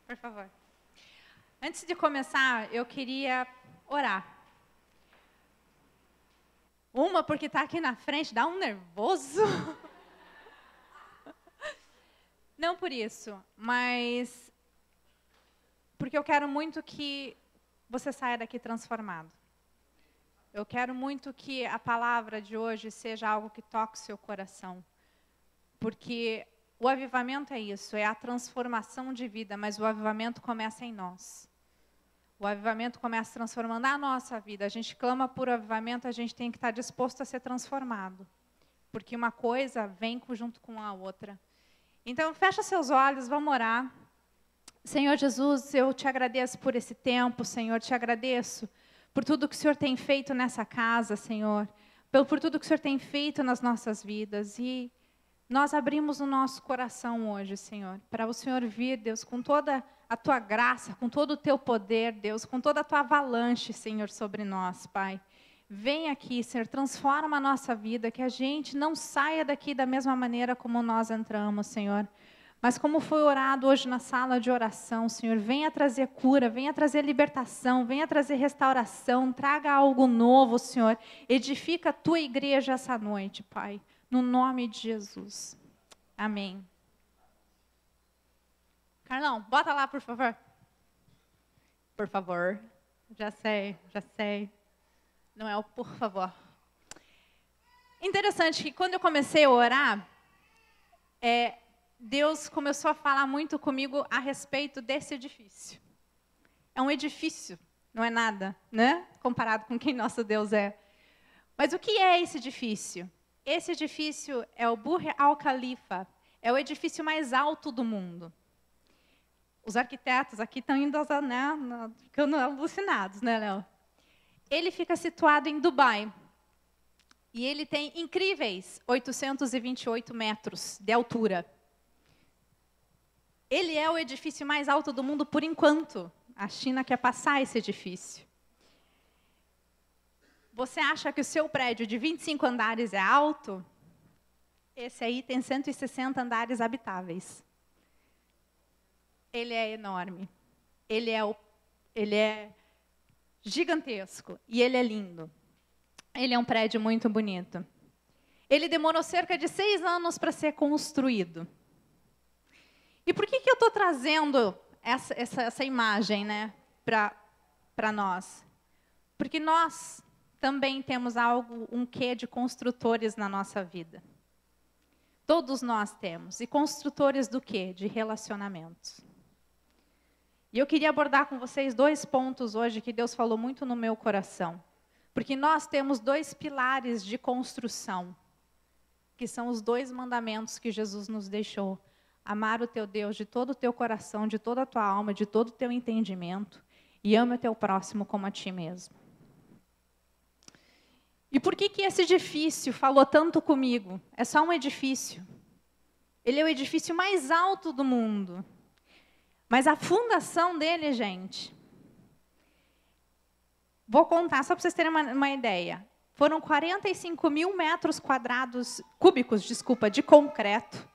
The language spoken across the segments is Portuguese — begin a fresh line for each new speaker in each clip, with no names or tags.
por favor. Antes de começar, eu queria orar. Porque está aqui na frente, dá um nervoso. Não por isso, mas porque eu quero muito que você saia daqui transformado. Eu quero muito que a palavra de hoje seja algo que toque o seu coração. Porque o avivamento é isso, é a transformação de vida, mas o avivamento começa em nós. O avivamento começa transformando a nossa vida. A gente clama por avivamento, a gente tem que estar disposto a ser transformado. Porque uma coisa vem junto com a outra. Então, fecha seus olhos, vamos orar. Senhor Jesus, eu te agradeço por esse tempo, Senhor, te agradeço por tudo que o Senhor tem feito nessa casa, Senhor, por tudo que o Senhor tem feito nas nossas vidas. E nós abrimos o nosso coração hoje, Senhor, para o Senhor vir, Deus, com toda a tua graça, com todo o teu poder, Deus, com toda a tua avalanche, Senhor, sobre nós, Pai. Vem aqui, Senhor, transforma a nossa vida, que a gente não saia daqui da mesma maneira como nós entramos, Senhor. Mas como foi orado hoje na sala de oração, Senhor, venha trazer cura, venha trazer libertação, venha trazer restauração, traga algo novo, Senhor. Edifica a tua igreja essa noite, Pai, no nome de Jesus. Amém. Carlão, bota lá, por favor. Por favor. Já sei. Não é o por favor. Interessante que quando eu comecei a orar, Deus começou a falar muito comigo a respeito desse edifício. É um edifício, não é nada, né? Comparado com quem nosso Deus é. Mas o que é esse edifício? Esse edifício é o Burj Al Khalifa, é o edifício mais alto do mundo. Os arquitetos aqui estão indo, né, ficando alucinados, né, Léo? Ele fica situado em Dubai. E ele tem incríveis 828 metros de altura. Ele é o edifício mais alto do mundo por enquanto. A China quer passar esse edifício. Você acha que o seu prédio de 25 andares é alto? Esse aí tem 160 andares habitáveis. Ele é enorme. Ele é gigantesco. E ele é lindo. Ele é um prédio muito bonito. Ele demorou cerca de 6 anos para ser construído. E por que eu estou trazendo essa imagem, né, para nós? Porque nós também temos um quê de construtores na nossa vida. Todos nós temos. E construtores do quê? De relacionamentos. E eu queria abordar com vocês 2 pontos hoje que Deus falou muito no meu coração. Porque nós temos 2 pilares de construção, que são os 2 mandamentos que Jesus nos deixou. Amar o teu Deus de todo o teu coração, de toda a tua alma, de todo o teu entendimento, e ama o teu próximo como a ti mesmo. E por que esse edifício falou tanto comigo? É só um edifício. Ele é o edifício mais alto do mundo. Mas a fundação dele, gente, vou contar só para vocês terem uma ideia. Foram 45 mil metros cúbicos de concreto,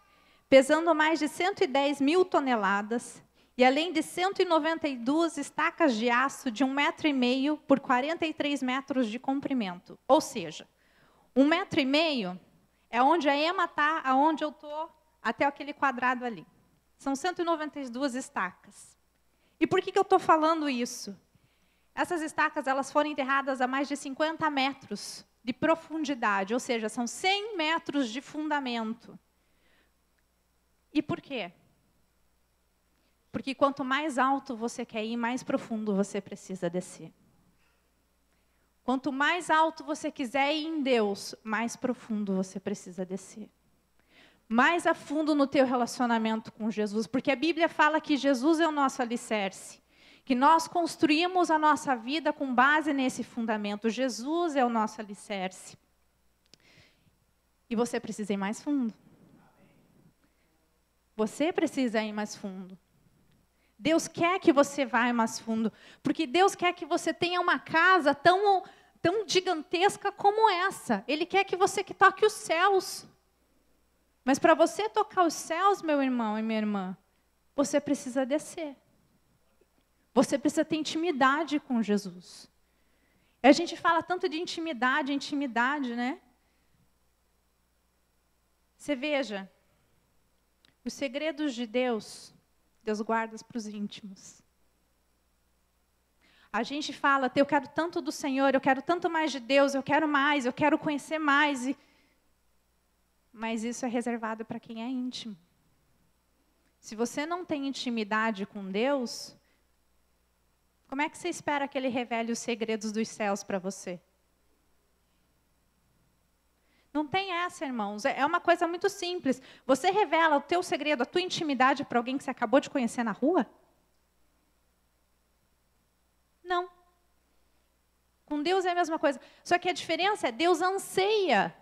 pesando mais de 110 mil toneladas, e além de 192 estacas de aço de 1,5 metro por 43 metros de comprimento. Ou seja, 1,5 metro é onde a Ema está, aonde eu estou, até aquele quadrado ali. São 192 estacas. E por que eu estou falando isso? Essas estacas elas foram enterradas a mais de 50 metros de profundidade, ou seja, são 100 metros de fundamento. E por quê? Porque quanto mais alto você quer ir, mais profundo você precisa descer. Quanto mais alto você quiser ir em Deus, mais profundo você precisa descer. Mais a fundo no teu relacionamento com Jesus, porque a Bíblia fala que Jesus é o nosso alicerce, que nós construímos a nossa vida com base nesse fundamento. Jesus é o nosso alicerce. E você precisa ir mais fundo. Você precisa ir mais fundo. Deus quer que você vá mais fundo, porque Deus quer que você tenha uma casa tão gigantesca como essa. Ele quer que você toque os céus. Mas para você tocar os céus, meu irmão e minha irmã, você precisa descer. Você precisa ter intimidade com Jesus. E a gente fala tanto de intimidade, né? Você veja, os segredos de Deus, Deus guarda para os íntimos. A gente fala, eu quero tanto do Senhor, eu quero tanto mais de Deus, eu quero conhecer mais. Mas isso é reservado para quem é íntimo. Se você não tem intimidade com Deus, como é que você espera que Ele revele os segredos dos céus para você? Não tem essa, irmãos. É uma coisa muito simples. Você revela o teu segredo, a tua intimidade para alguém que você acabou de conhecer na rua? Não. Com Deus é a mesma coisa. Só que a diferença é, Deus anseia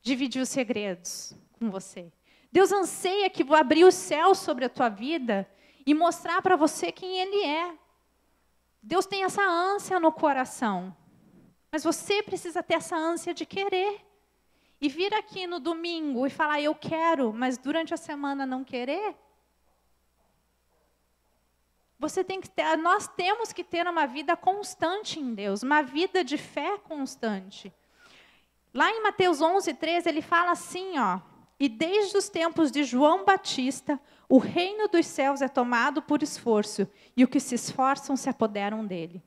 dividir os segredos com você. Deus anseia que vou abrir os céus sobre a tua vida e mostrar para você quem Ele é. Deus tem essa ânsia no coração. Mas você precisa ter essa ânsia de querer. E vir aqui no domingo e falar, eu quero, mas durante a semana não querer. Nós temos que ter uma vida constante em Deus, uma vida de fé constante. Lá em Mateus 11:13, ele fala assim, ó, e desde os tempos de João Batista, o reino dos céus é tomado por esforço, e os que se esforçam se apoderam dele.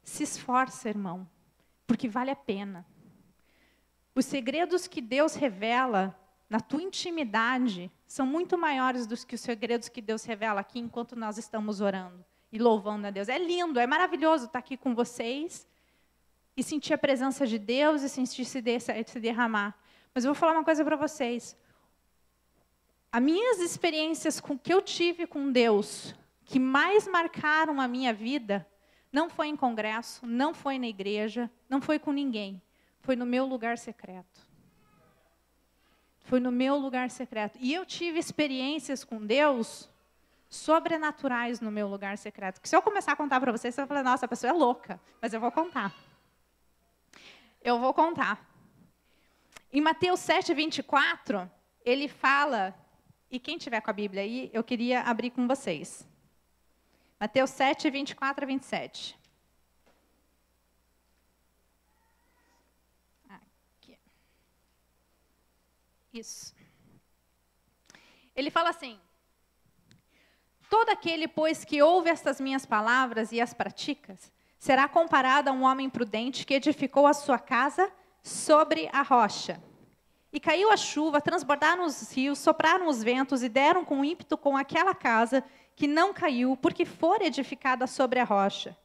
Se esforça, irmão, porque vale a pena. Os segredos que Deus revela na tua intimidade são muito maiores do que os segredos que Deus revela aqui enquanto nós estamos orando e louvando a Deus. É lindo, é maravilhoso estar aqui com vocês e sentir a presença de Deus e sentir se derramar. Mas eu vou falar uma coisa para vocês. As minhas experiências que eu tive com Deus, que mais marcaram a minha vida, não foi em congresso, não foi na igreja, não foi com ninguém. Foi no meu lugar secreto. Foi no meu lugar secreto. E eu tive experiências com Deus sobrenaturais no meu lugar secreto. Que se eu começar a contar para vocês, você vai falar, nossa, a pessoa é louca. Mas eu vou contar. Eu vou contar. Em Mateus 7:24, ele fala, e quem tiver com a Bíblia aí, eu queria abrir com vocês. Mateus 7:24-27. Isso. Ele fala assim, todo aquele, pois, que ouve estas minhas palavras e as pratica, será comparado a um homem prudente que edificou a sua casa sobre a rocha. E caiu a chuva, transbordaram os rios, sopraram os ventos e deram com ímpeto com aquela casa que não caiu, porque fora edificada sobre a rocha.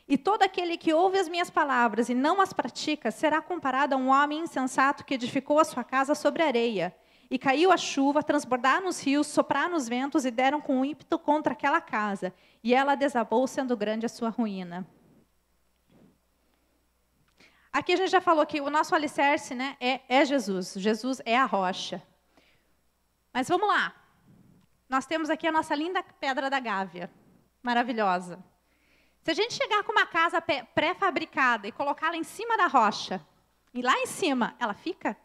E todo aquele que ouve as minhas palavras e não as pratica, será comparado a um homem insensato que edificou a sua casa sobre a areia. E caiu a chuva, transbordaram os rios, sopraram os ventos e deram com ímpeto contra aquela casa. E ela desabou, sendo grande a sua ruína. Aqui a gente já falou que o nosso alicerce, né, é Jesus. Jesus é a rocha. Mas vamos lá. Nós temos aqui a nossa linda Pedra da Gávea. Maravilhosa. Se a gente chegar com uma casa pré-fabricada e colocá-la em cima da rocha, e lá em cima, ela fica?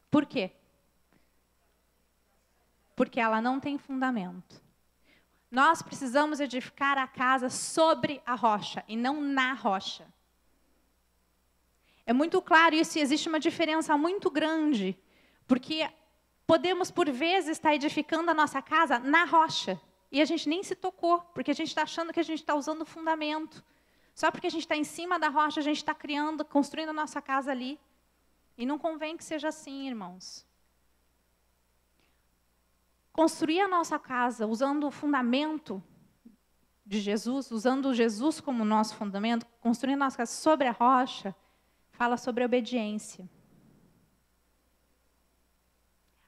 Por quê? Porque ela não tem fundamento. Nós precisamos edificar a casa sobre a rocha e não na rocha. É muito claro isso, e existe uma diferença muito grande, porque podemos, por vezes, estar edificando a nossa casa na rocha. E a gente nem se tocou, porque a gente está achando que a gente está usando o fundamento. Só porque a gente está em cima da rocha, a gente está construindo a nossa casa ali. E não convém que seja assim, irmãos. Construir a nossa casa usando o fundamento de Jesus, usando Jesus como nosso fundamento, construindo a nossa casa sobre a rocha, fala sobre obediência.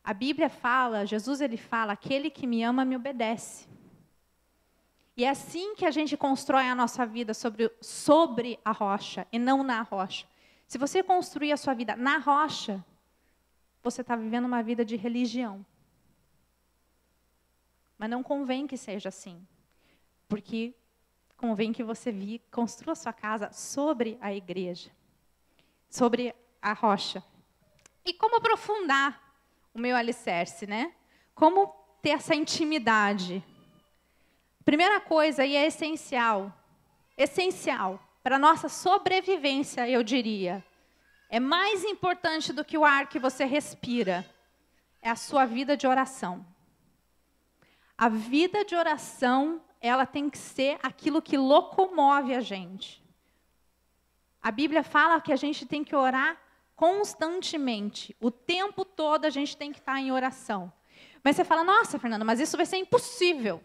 A Bíblia fala, Jesus ele fala, aquele que me ama me obedece. E é assim que a gente constrói a nossa vida sobre a rocha e não na rocha. Se você construir a sua vida na rocha, você está vivendo uma vida de religião. Mas não convém que seja assim. Porque convém que você construa a sua casa sobre a igreja. Sobre a rocha. E como aprofundar o meu alicerce, né? Como ter essa intimidade? Primeira coisa, e é essencial para a nossa sobrevivência, eu diria, é mais importante do que o ar que você respira, é a sua vida de oração. A vida de oração, ela tem que ser aquilo que locomove a gente. A Bíblia fala que a gente tem que orar constantemente. O tempo todo a gente tem que estar em oração. Mas você fala, nossa, Fernanda, mas isso vai ser impossível.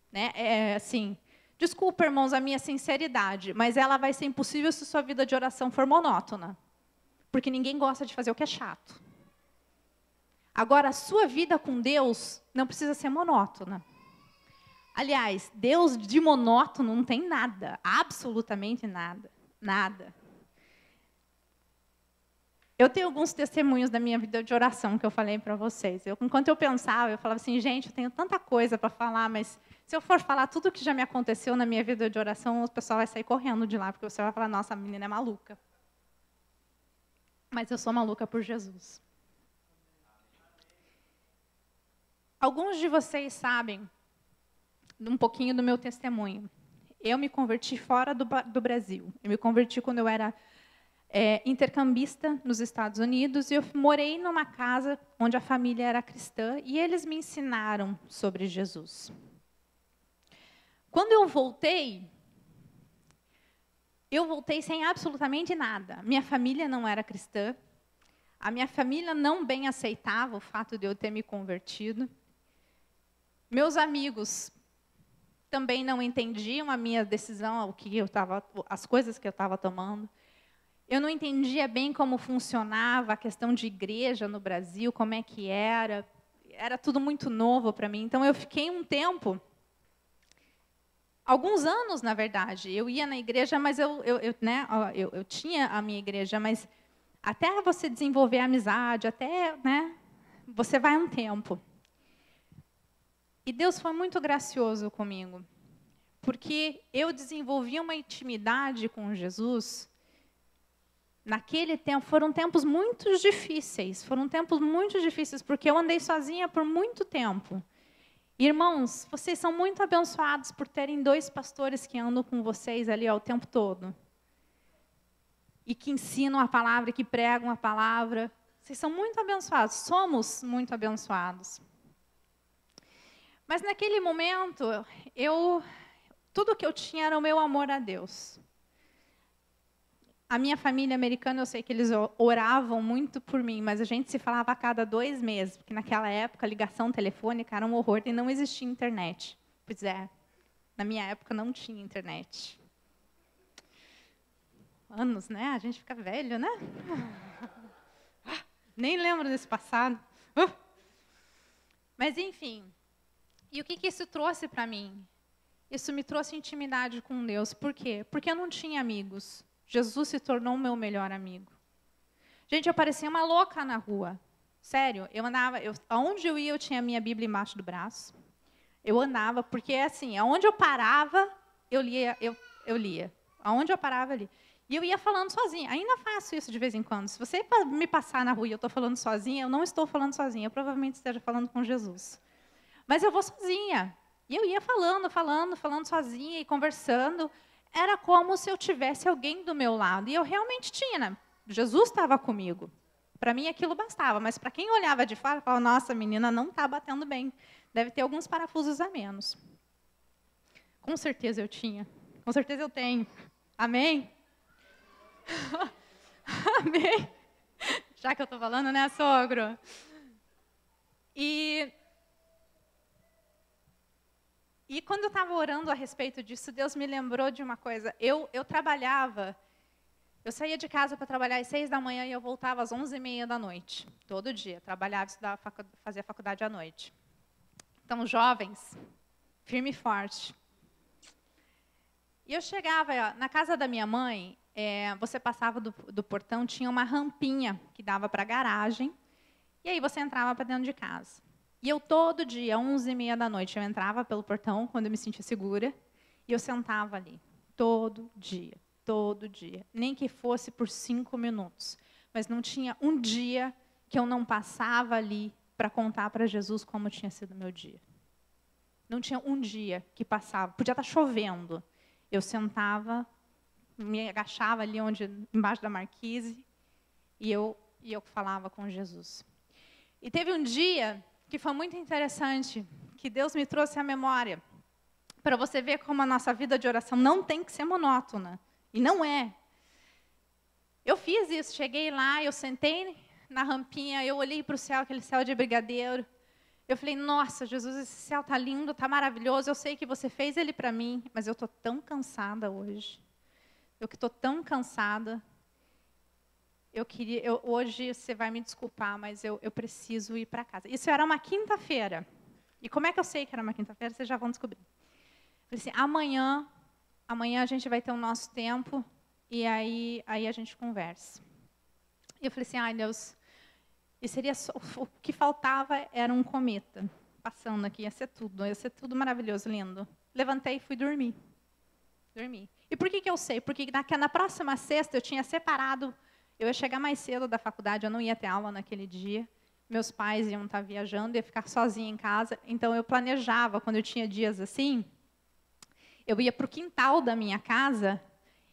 Né? Assim, desculpa, irmãos, a minha sinceridade, mas ela vai ser impossível se sua vida de oração for monótona. Porque ninguém gosta de fazer o que é chato. Agora, a sua vida com Deus não precisa ser monótona. Aliás, Deus de monótono não tem nada, absolutamente nada, nada. Eu tenho alguns testemunhos da minha vida de oração que eu falei para vocês. Enquanto eu pensava, eu falava assim, gente, eu tenho tanta coisa para falar, mas se eu for falar tudo o que já me aconteceu na minha vida de oração, o pessoal vai sair correndo de lá, porque você vai falar, nossa, a menina é maluca. Mas eu sou maluca por Jesus. Alguns de vocês sabem um pouquinho do meu testemunho. Eu me converti fora do Brasil. Eu me converti quando eu era intercambista nos Estados Unidos, e eu morei numa casa onde a família era cristã, e eles me ensinaram sobre Jesus. Quando eu voltei sem absolutamente nada. Minha família não era cristã, a minha família não bem aceitava o fato de eu ter me convertido. Meus amigos também não entendiam a minha decisão, as coisas que eu estava tomando. Eu não entendia bem como funcionava a questão de igreja no Brasil, como é que era. Era tudo muito novo para mim. Então, eu fiquei um tempo, alguns anos, na verdade. Eu ia na igreja, mas eu tinha a minha igreja, mas até você desenvolver amizade, você vai um tempo. E Deus foi muito gracioso comigo, porque eu desenvolvi uma intimidade com Jesus. Naquele tempo, foram tempos muito difíceis, porque eu andei sozinha por muito tempo. Irmãos, vocês são muito abençoados por terem 2 pastores que andam com vocês ali o tempo todo. E que ensinam a palavra, que pregam a palavra. Vocês são muito abençoados, somos muito abençoados. Mas naquele momento, tudo que eu tinha era o meu amor a Deus. A minha família americana, eu sei que eles oravam muito por mim, mas a gente se falava a cada 2 meses, porque naquela época a ligação telefônica era um horror e não existia internet. Pois é, na minha época não tinha internet. Anos, né? A gente fica velho, né? Nem lembro desse passado. Mas, enfim. E o que isso trouxe para mim? Isso me trouxe intimidade com Deus. Por quê? Porque eu não tinha amigos. Jesus se tornou o meu melhor amigo. Gente, eu parecia uma louca na rua. Sério, aonde eu ia, eu tinha a minha Bíblia embaixo do braço. Eu andava, porque assim, aonde eu parava, eu lia. Aonde eu parava, eu lia. E eu ia falando sozinha. Ainda faço isso de vez em quando. Se você me passar na rua e eu estou falando sozinha, eu não estou falando sozinha. Eu provavelmente esteja falando com Jesus. Mas eu vou sozinha. E eu ia falando sozinha e conversando. Era como se eu tivesse alguém do meu lado. E eu realmente tinha, né? Jesus estava comigo. Para mim aquilo bastava. Mas para quem olhava de fora, falava, nossa, a menina não está batendo bem. Deve ter alguns parafusos a menos. Com certeza eu tinha. Com certeza eu tenho. Amém? Amém? Já que eu estou falando, né, sogro? E quando eu estava orando a respeito disso, Deus me lembrou de uma coisa. Eu trabalhava, eu saía de casa para trabalhar às 6 da manhã e eu voltava às 11h30 da noite. Todo dia, trabalhava, estudava, fazia faculdade à noite. Então, jovens, firme e forte. E eu chegava na casa da minha mãe, você passava do portão, tinha uma rampinha que dava para a garagem, e aí você entrava para dentro de casa. E eu todo dia, 11h30 da noite, eu entrava pelo portão, quando eu me sentia segura, e eu sentava ali, todo dia, nem que fosse por 5 minutos. Mas não tinha um dia que eu não passava ali para contar para Jesus como tinha sido o meu dia. Não tinha um dia que passava. Podia estar chovendo. Eu sentava, me agachava ali embaixo da marquise, e eu falava com Jesus. E teve um dia que foi muito interessante, que Deus me trouxe à memória, para você ver como a nossa vida de oração não tem que ser monótona. E não é. Eu fiz isso, cheguei lá, eu sentei na rampinha, eu olhei para o céu, aquele céu de brigadeiro. Eu falei, nossa, Jesus, esse céu está lindo, está maravilhoso, eu sei que você fez ele para mim, mas eu estou tão cansada hoje. Eu que estou tão cansada. Hoje você vai me desculpar, mas eu preciso ir para casa. Isso era uma quinta-feira. E como é que eu sei que era uma quinta-feira? Vocês já vão descobrir. Eu falei assim, amanhã a gente vai ter o nosso tempo, e aí a gente conversa. E eu falei assim, ai Deus, e seria o que faltava era um cometa passando aqui, ia ser tudo maravilhoso, lindo. Levantei e fui dormir. E por que eu sei? Porque na próxima sexta eu tinha separado, eu ia chegar mais cedo da faculdade, eu não ia ter aula naquele dia, meus pais iam estar viajando, ia ficar sozinha em casa, então eu planejava, quando eu tinha dias assim, eu ia para o quintal da minha casa,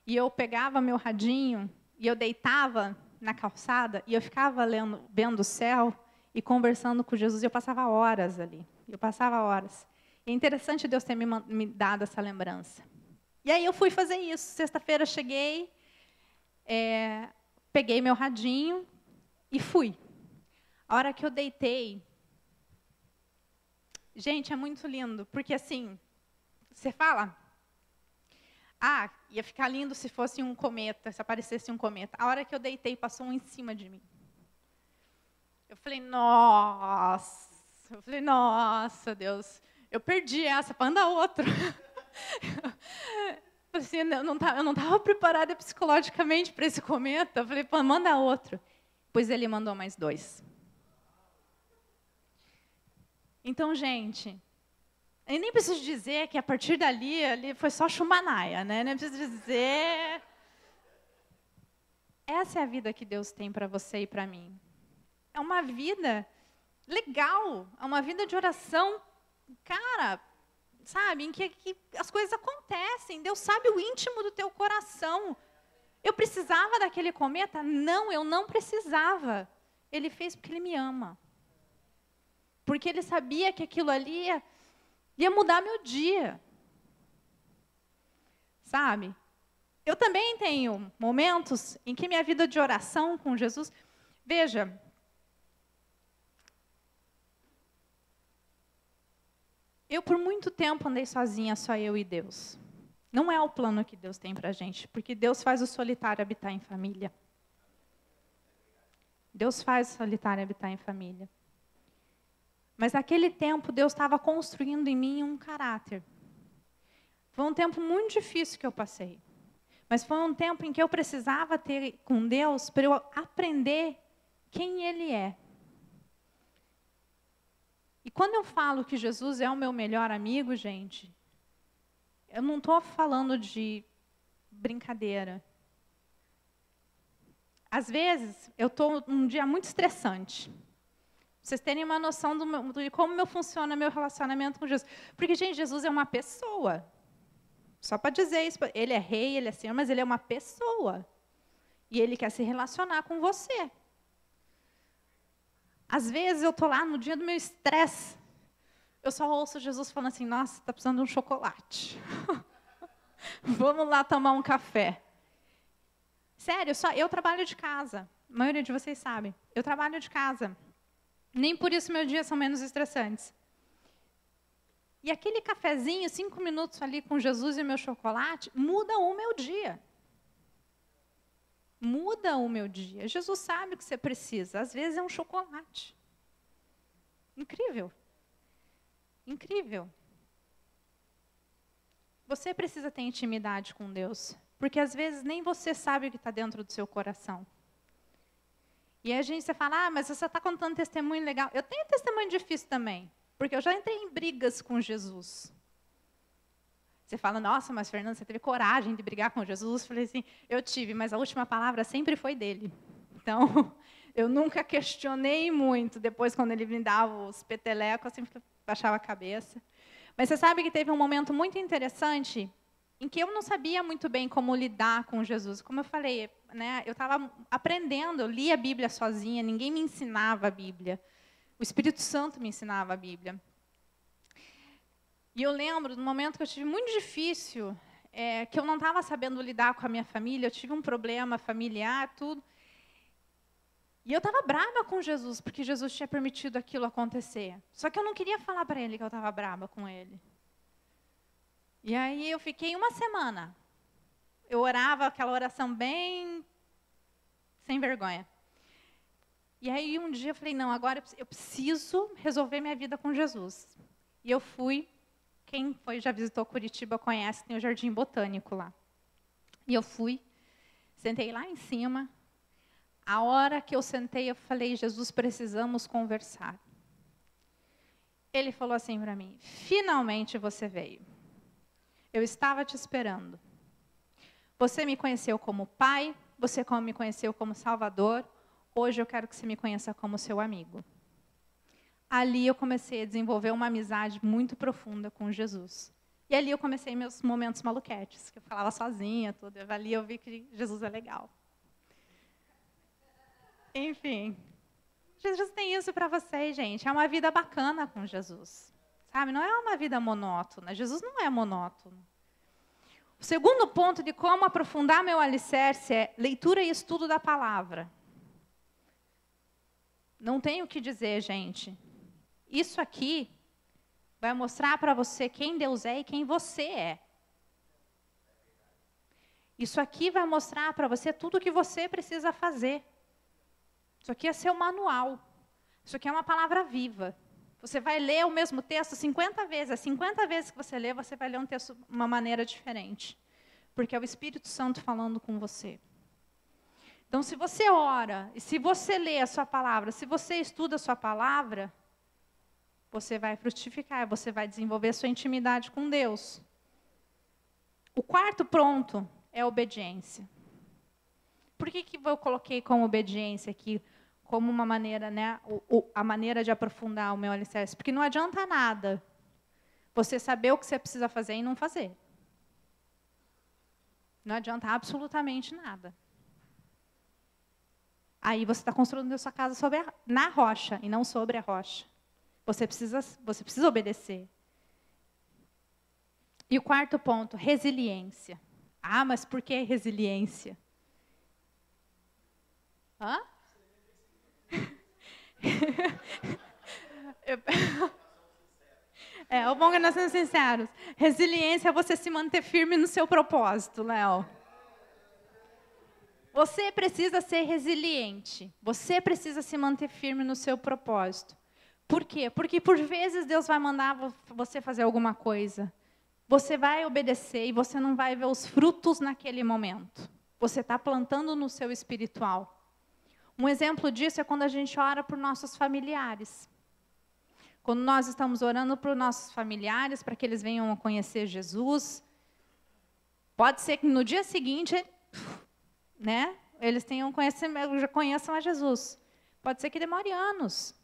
e eu pegava meu radinho, e eu deitava na calçada, e eu ficava vendo o céu, e conversando com Jesus, e eu passava horas ali. E é interessante Deus ter me dado essa lembrança. E aí eu fui fazer isso. Sexta-feira cheguei, peguei meu radinho, e fui. A hora que eu deitei, gente, é muito lindo, porque assim, você fala, ia ficar lindo se fosse um cometa, se aparecesse um cometa. A hora que eu deitei, passou um em cima de mim. Eu falei, nossa, Deus, eu perdi essa, manda outro. Assim, eu não estava preparada psicologicamente para esse cometa. Eu falei, manda outro. Pois ele mandou mais 2. Então, gente, eu nem preciso dizer que a partir ali foi só chumbanaia, né? Nem preciso dizer. Essa é a vida que Deus tem para você e para mim. É uma vida legal, é uma vida de oração, cara, sabe, em que as coisas acontecem. Deus sabe o íntimo do teu coração. Eu precisava daquele cometa? Não, eu não precisava. Ele fez porque Ele me ama. Porque Ele sabia que aquilo ali ia mudar meu dia. Sabe? Eu também tenho momentos em que minha vida de oração com Jesus... Veja, eu por muito tempo andei sozinha, só eu e Deus. Não é o plano que Deus tem para a gente, porque Deus faz o solitário habitar em família. Deus faz o solitário habitar em família. Mas naquele tempo, Deus estava construindo em mim um caráter. Foi um tempo muito difícil que eu passei. Mas foi um tempo em que eu precisava ter com Deus para eu aprender quem Ele é. E quando eu falo que Jesus é o meu melhor amigo, gente, eu não estou falando de brincadeira. Às vezes, eu estou num dia muito estressante. Vocês terem uma noção de como funciona meu relacionamento com Jesus. Porque, gente, Jesus é uma pessoa. Só para dizer isso, Ele é rei, Ele é senhor, mas Ele é uma pessoa. E Ele quer se relacionar com você. Às vezes, eu estou lá no dia do meu estresse, eu só ouço Jesus falando assim, nossa, está precisando de um chocolate. Vamos lá tomar um café. Sério, eu trabalho de casa. A maioria de vocês sabe. Eu trabalho de casa. Nem por isso meus dias são menos estressantes. E aquele cafezinho, 5 minutos ali com Jesus e meu chocolate, muda o meu dia. Muda o meu dia. Jesus sabe o que você precisa. Às vezes é um chocolate. Incrível. Incrível. Você precisa ter intimidade com Deus. Porque às vezes nem você sabe o que está dentro do seu coração. E aí você fala, mas você está contando testemunho legal. Eu tenho testemunho difícil também. Porque eu já entrei em brigas com Jesus. Você fala, nossa, mas Fernanda, você teve coragem de brigar com Jesus? Eu falei assim, eu tive, mas a última palavra sempre foi dele. Então, eu nunca questionei muito. Depois, quando ele me dava os petelecos, eu sempre baixava a cabeça. Mas você sabe que teve um momento muito interessante em que eu não sabia muito bem como lidar com Jesus. Como eu falei, né, eu estava aprendendo, eu lia a Bíblia sozinha, ninguém me ensinava a Bíblia. O Espírito Santo me ensinava a Bíblia. E eu lembro do momento que eu tive muito difícil, que eu não estava sabendo lidar com a minha família, eu tive um problema familiar, tudo. E eu estava brava com Jesus, porque Jesus tinha permitido aquilo acontecer. Só que eu não queria falar para ele que eu estava brava com ele. E aí eu fiquei uma semana. Eu orava aquela oração bem sem vergonha. E aí um dia eu falei, não, agora eu preciso resolver minha vida com Jesus. E eu fui, quem já visitou Curitiba conhece, tem o Jardim Botânico lá. E eu fui, sentei lá em cima. A hora que eu sentei, eu falei, Jesus, precisamos conversar. Ele falou assim para mim, finalmente você veio. Eu estava te esperando. Você me conheceu como pai, você me conheceu como Salvador, hoje eu quero que você me conheça como seu amigo. Ali eu comecei a desenvolver uma amizade muito profunda com Jesus. E ali eu comecei meus momentos maluquetes, que eu falava sozinha, tudo. Ali eu vi que Jesus é legal. Enfim, Jesus tem isso para vocês, gente. É uma vida bacana com Jesus. Sabe? Não é uma vida monótona. Jesus não é monótono. O segundo ponto de como aprofundar meu alicerce é leitura e estudo da palavra. Não tenho o que dizer, gente. Isso aqui vai mostrar para você quem Deus é e quem você é. Isso aqui vai mostrar para você tudo o que você precisa fazer. Isso aqui é seu manual. Isso aqui é uma palavra viva. Você vai ler o mesmo texto 50 vezes. As 50 vezes que você lê, você vai ler um texto de uma maneira diferente. Porque é o Espírito Santo falando com você. Então, se você ora, e se você lê a sua palavra, se você estuda a sua palavra, você vai frutificar, você vai desenvolver a sua intimidade com Deus. O quarto ponto é a obediência. Por que eu coloquei como obediência aqui? Como uma maneira, né, a maneira de aprofundar o meu alicerce. Porque não adianta nada você saber o que você precisa fazer e não fazer. Não adianta absolutamente nada. Aí você está construindo a sua casa na rocha e não sobre a rocha. Você precisa obedecer. E o quarto ponto, resiliência. Ah, mas por que resiliência? Hã? O bom é que nós somos sinceros. Resiliência é você se manter firme no seu propósito, Léo. Você precisa ser resiliente. Você precisa se manter firme no seu propósito. Por quê? Porque por vezes Deus vai mandar você fazer alguma coisa. Você vai obedecer e você não vai ver os frutos naquele momento. Você está plantando no seu espiritual. Um exemplo disso é quando a gente ora por nossos familiares. Quando nós estamos orando por nossos familiares, para que eles venham a conhecer Jesus, pode ser que no dia seguinte, né, eles já conheçam a Jesus. Pode ser que demore anos.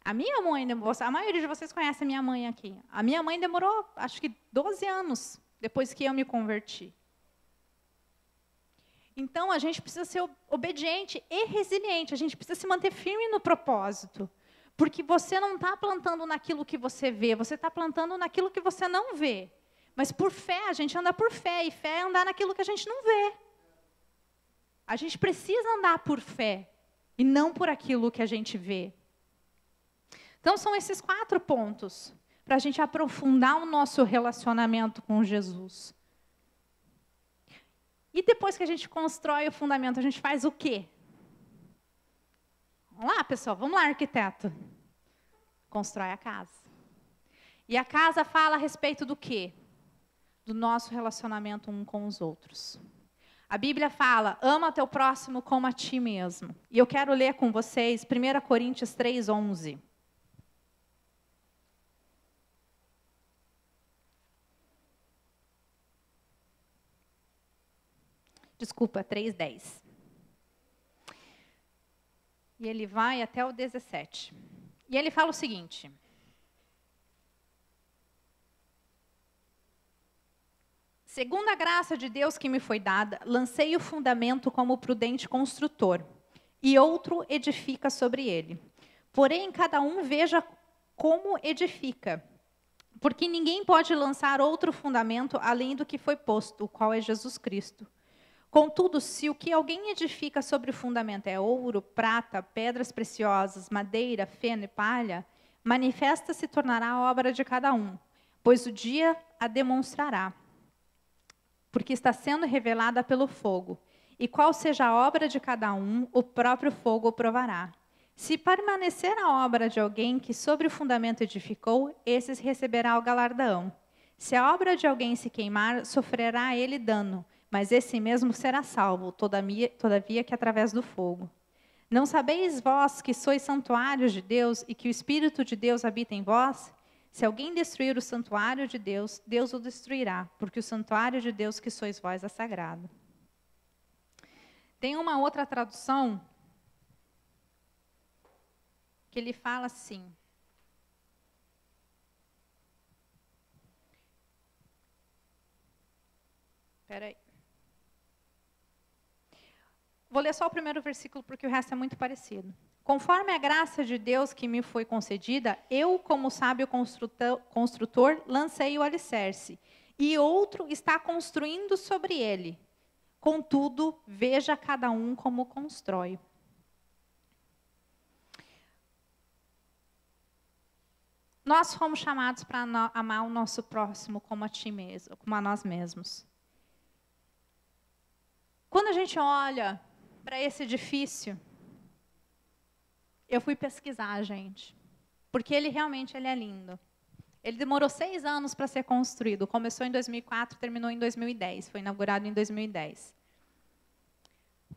A minha mãe, a maioria de vocês conhece a minha mãe aqui. A minha mãe demorou, acho que 12 anos depois que eu me converti. Então, a gente precisa ser obediente e resiliente. A gente precisa se manter firme no propósito. Porque você não está plantando naquilo que você vê, você está plantando naquilo que você não vê. Mas por fé, a gente anda por fé, e fé é andar naquilo que a gente não vê. A gente precisa andar por fé, e não por aquilo que a gente vê. Então, são esses 4 pontos, para a gente aprofundar o nosso relacionamento com Jesus. E depois que a gente constrói o fundamento, a gente faz o quê? Vamos lá, pessoal, vamos lá, arquiteto. Constrói a casa. E a casa fala a respeito do quê? Do nosso relacionamento um com os outros. A Bíblia fala, ama teu próximo como a ti mesmo. E eu quero ler com vocês 1 Coríntios 3:11. Desculpa, 3:10. E ele vai até o 17. E ele fala o seguinte: Segundo a graça de Deus que me foi dada, lancei o fundamento como prudente construtor, e outro edifica sobre ele. Porém, cada um veja como edifica, porque ninguém pode lançar outro fundamento além do que foi posto, o qual é Jesus Cristo. Contudo, se o que alguém edifica sobre o fundamento é ouro, prata, pedras preciosas, madeira, feno e palha, manifesta se tornará a obra de cada um, pois o dia a demonstrará, porque está sendo revelada pelo fogo. E qual seja a obra de cada um, o próprio fogo o provará. Se permanecer a obra de alguém que sobre o fundamento edificou, esse receberá o galardão. Se a obra de alguém se queimar, sofrerá ele dano, mas esse mesmo será salvo, todavia que através do fogo. Não sabeis vós que sois santuários de Deus e que o Espírito de Deus habita em vós? Se alguém destruir o santuário de Deus, Deus o destruirá, porque o santuário de Deus que sois vós é sagrado. Tem uma outra tradução que ele fala assim. Espera aí. Vou ler só o primeiro versículo, porque o resto é muito parecido. Conforme a graça de Deus que me foi concedida, eu, como sábio construtor, lancei o alicerce, e outro está construindo sobre ele. Contudo, veja cada um como constrói. Nós fomos chamados para amar o nosso próximo como a ti mesmo, como a nós mesmos. Quando a gente olha para esse edifício, eu fui pesquisar, gente, porque ele realmente é lindo. Ele demorou 6 anos para ser construído. Começou em 2004, terminou em 2010. Foi inaugurado em 2010.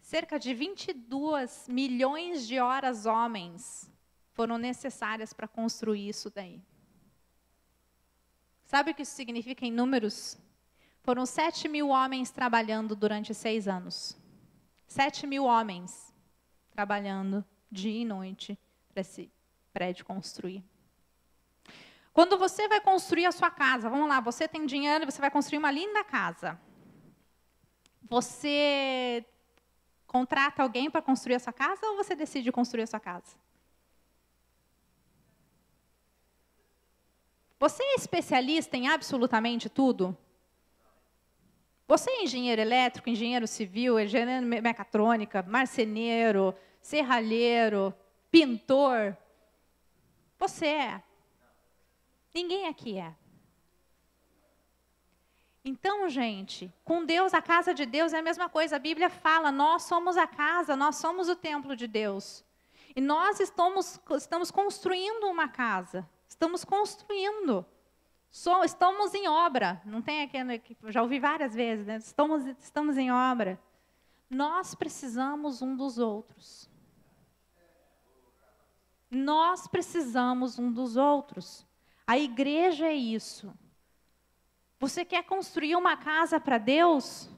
Cerca de 22 milhões de horas homens foram necessárias para construir isso daí. Sabe o que isso significa em números? Foram 7.000 homens trabalhando durante 6 anos. 7.000 homens trabalhando dia e noite para esse prédio construir. Quando você vai construir a sua casa, vamos lá, você tem dinheiro, você vai construir uma linda casa. Você contrata alguém para construir a sua casa ou você decide construir a sua casa? Você é especialista em absolutamente tudo? Você é engenheiro elétrico, engenheiro civil, engenheiro mecatrônica, marceneiro, serralheiro, pintor? Você é. Ninguém aqui é. Então, gente, com Deus, a casa de Deus é a mesma coisa. A Bíblia fala, nós somos a casa, nós somos o templo de Deus. E nós estamos construindo uma casa. Estamos construindo. Estamos em obra. Não tem aquele, já ouvi várias vezes, né? Estamos em obra. Nós precisamos um dos outros. Nós precisamos um dos outros. A igreja é isso. Você quer construir uma casa para Deus?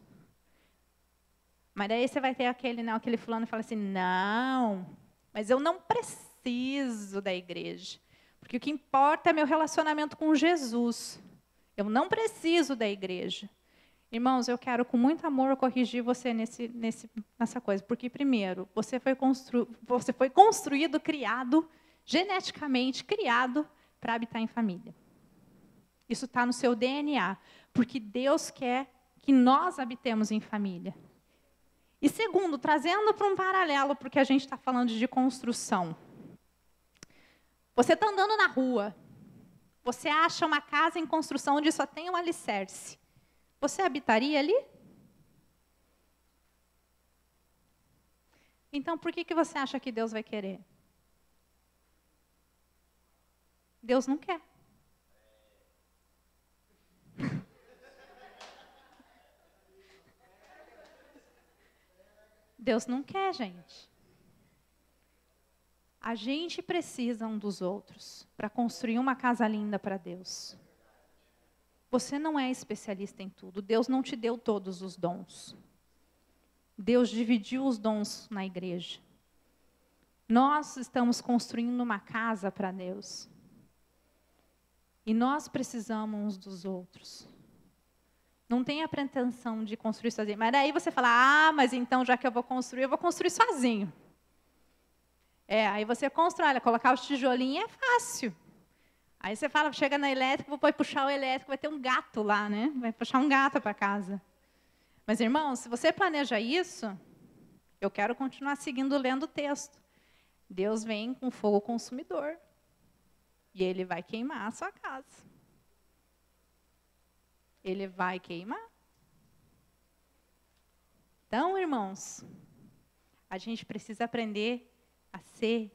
Mas daí você vai ter aquele fulano que fala assim, não, mas eu não preciso da igreja. Porque o que importa é meu relacionamento com Jesus. Eu não preciso da igreja. Irmãos, eu quero com muito amor corrigir você nessa coisa. Porque, primeiro, você foi construído, criado, geneticamente criado para habitar em família. Isso está no seu DNA. Porque Deus quer que nós habitemos em família. E segundo, trazendo para um paralelo, porque a gente está falando de construção. Você está andando na rua, você acha uma casa em construção onde só tem um alicerce. Você habitaria ali? Então, por que você acha que Deus vai querer? Deus não quer. Deus não quer, gente. A gente precisa um dos outros para construir uma casa linda para Deus. Você não é especialista em tudo. Deus não te deu todos os dons. Deus dividiu os dons na igreja. Nós estamos construindo uma casa para Deus. E nós precisamos uns dos outros. Não tenha pretensão de construir sozinho. Mas daí você fala, mas então já que eu vou construir sozinho. Aí você constrói, olha, colocar os tijolinhos é fácil. Aí você fala, chega na elétrica, vai puxar o elétrico, vai ter um gato lá, né? Vai puxar um gato para casa. Mas, irmãos, se você planeja isso, eu quero continuar seguindo lendo o texto. Deus vem com fogo consumidor. E Ele vai queimar a sua casa. Ele vai queimar. Então, irmãos, a gente precisa aprender a ser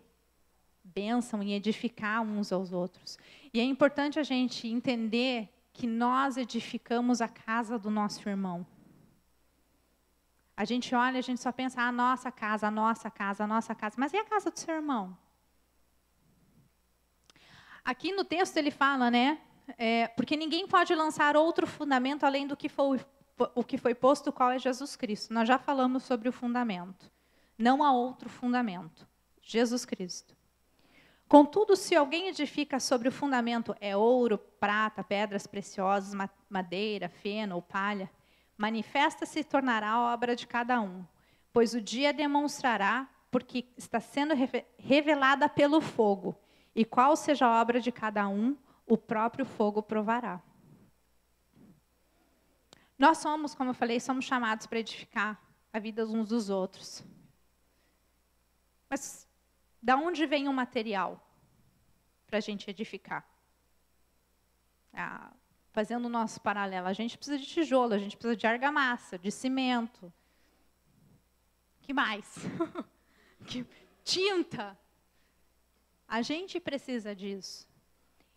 bênção e edificar uns aos outros. E é importante a gente entender que nós edificamos a casa do nosso irmão. A gente olha, a gente só pensa, a nossa casa, a nossa casa, a nossa casa. Mas e a casa do seu irmão? Aqui no texto ele fala, né? Porque ninguém pode lançar outro fundamento além do que o que foi posto, qual é Jesus Cristo. Nós já falamos sobre o fundamento. Não há outro fundamento. Jesus Cristo. Contudo, se alguém edifica sobre o fundamento ouro, prata, pedras preciosas, madeira, feno ou palha, manifesta-se e tornará a obra de cada um, pois o dia demonstrará, porque está sendo revelada pelo fogo, e qual seja a obra de cada um, o próprio fogo provará. Nós somos, como eu falei, somos chamados para edificar a vida uns dos outros. Mas da onde vem o material para a gente edificar? Fazendo o nosso paralelo, a gente precisa de tijolo, a gente precisa de argamassa, de cimento. Que mais? Tinta. A gente precisa disso.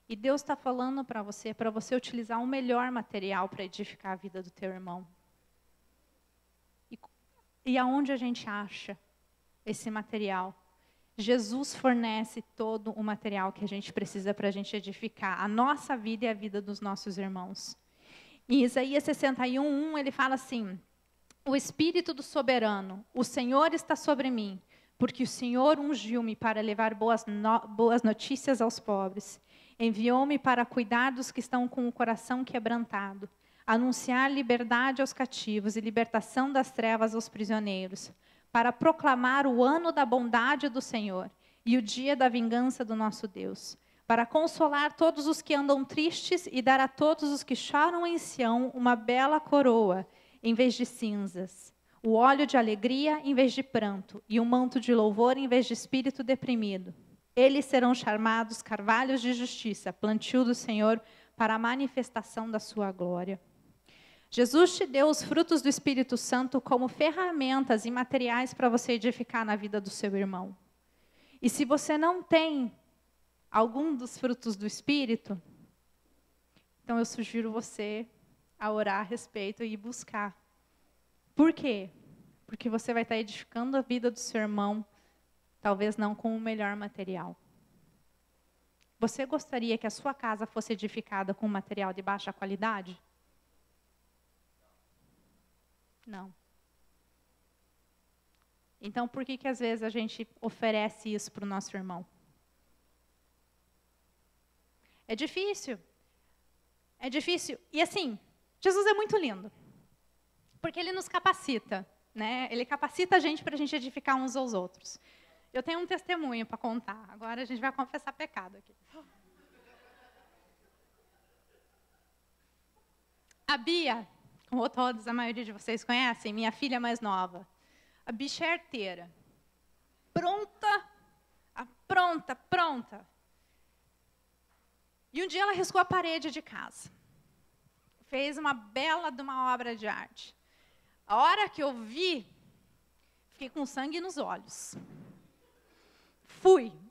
E Deus está falando para você utilizar o melhor material para edificar a vida do teu irmão. E aonde a gente acha esse material? Jesus fornece todo o material que a gente precisa para a gente edificar a nossa vida e a vida dos nossos irmãos. Em Isaías 61:1, ele fala assim: o Espírito do Soberano, o Senhor está sobre mim, porque o Senhor ungiu-me para levar boas notícias aos pobres. Enviou-me para cuidar dos que estão com o coração quebrantado, anunciar liberdade aos cativos e libertação das trevas aos prisioneiros, para proclamar o ano da bondade do Senhor e o dia da vingança do nosso Deus, para consolar todos os que andam tristes e dar a todos os que choram em Sião uma bela coroa, em vez de cinzas, o óleo de alegria em vez de pranto e um manto de louvor em vez de espírito deprimido. Eles serão chamados carvalhos de justiça, plantio do Senhor, para a manifestação da sua glória. Jesus te deu os frutos do Espírito Santo como ferramentas e materiais para você edificar na vida do seu irmão. E se você não tem algum dos frutos do Espírito, então eu sugiro você a orar a respeito e buscar. Por quê? Porque você vai estar edificando a vida do seu irmão, talvez não com o melhor material. Você gostaria que a sua casa fosse edificada com material de baixa qualidade? Não. Então, por que às vezes a gente oferece isso para o nosso irmão? É difícil. É difícil. E assim, Jesus é muito lindo. Porque Ele nos capacita, né? Ele capacita a gente para a gente edificar uns aos outros. Eu tenho um testemunho para contar. Agora a gente vai confessar pecado aqui. A Bia, como todos, a maioria de vocês conhecem, minha filha mais nova. A bicha é arteira. Pronta. E um dia ela riscou a parede de casa. Fez uma bela de uma obra de arte. A hora que eu vi, fiquei com sangue nos olhos.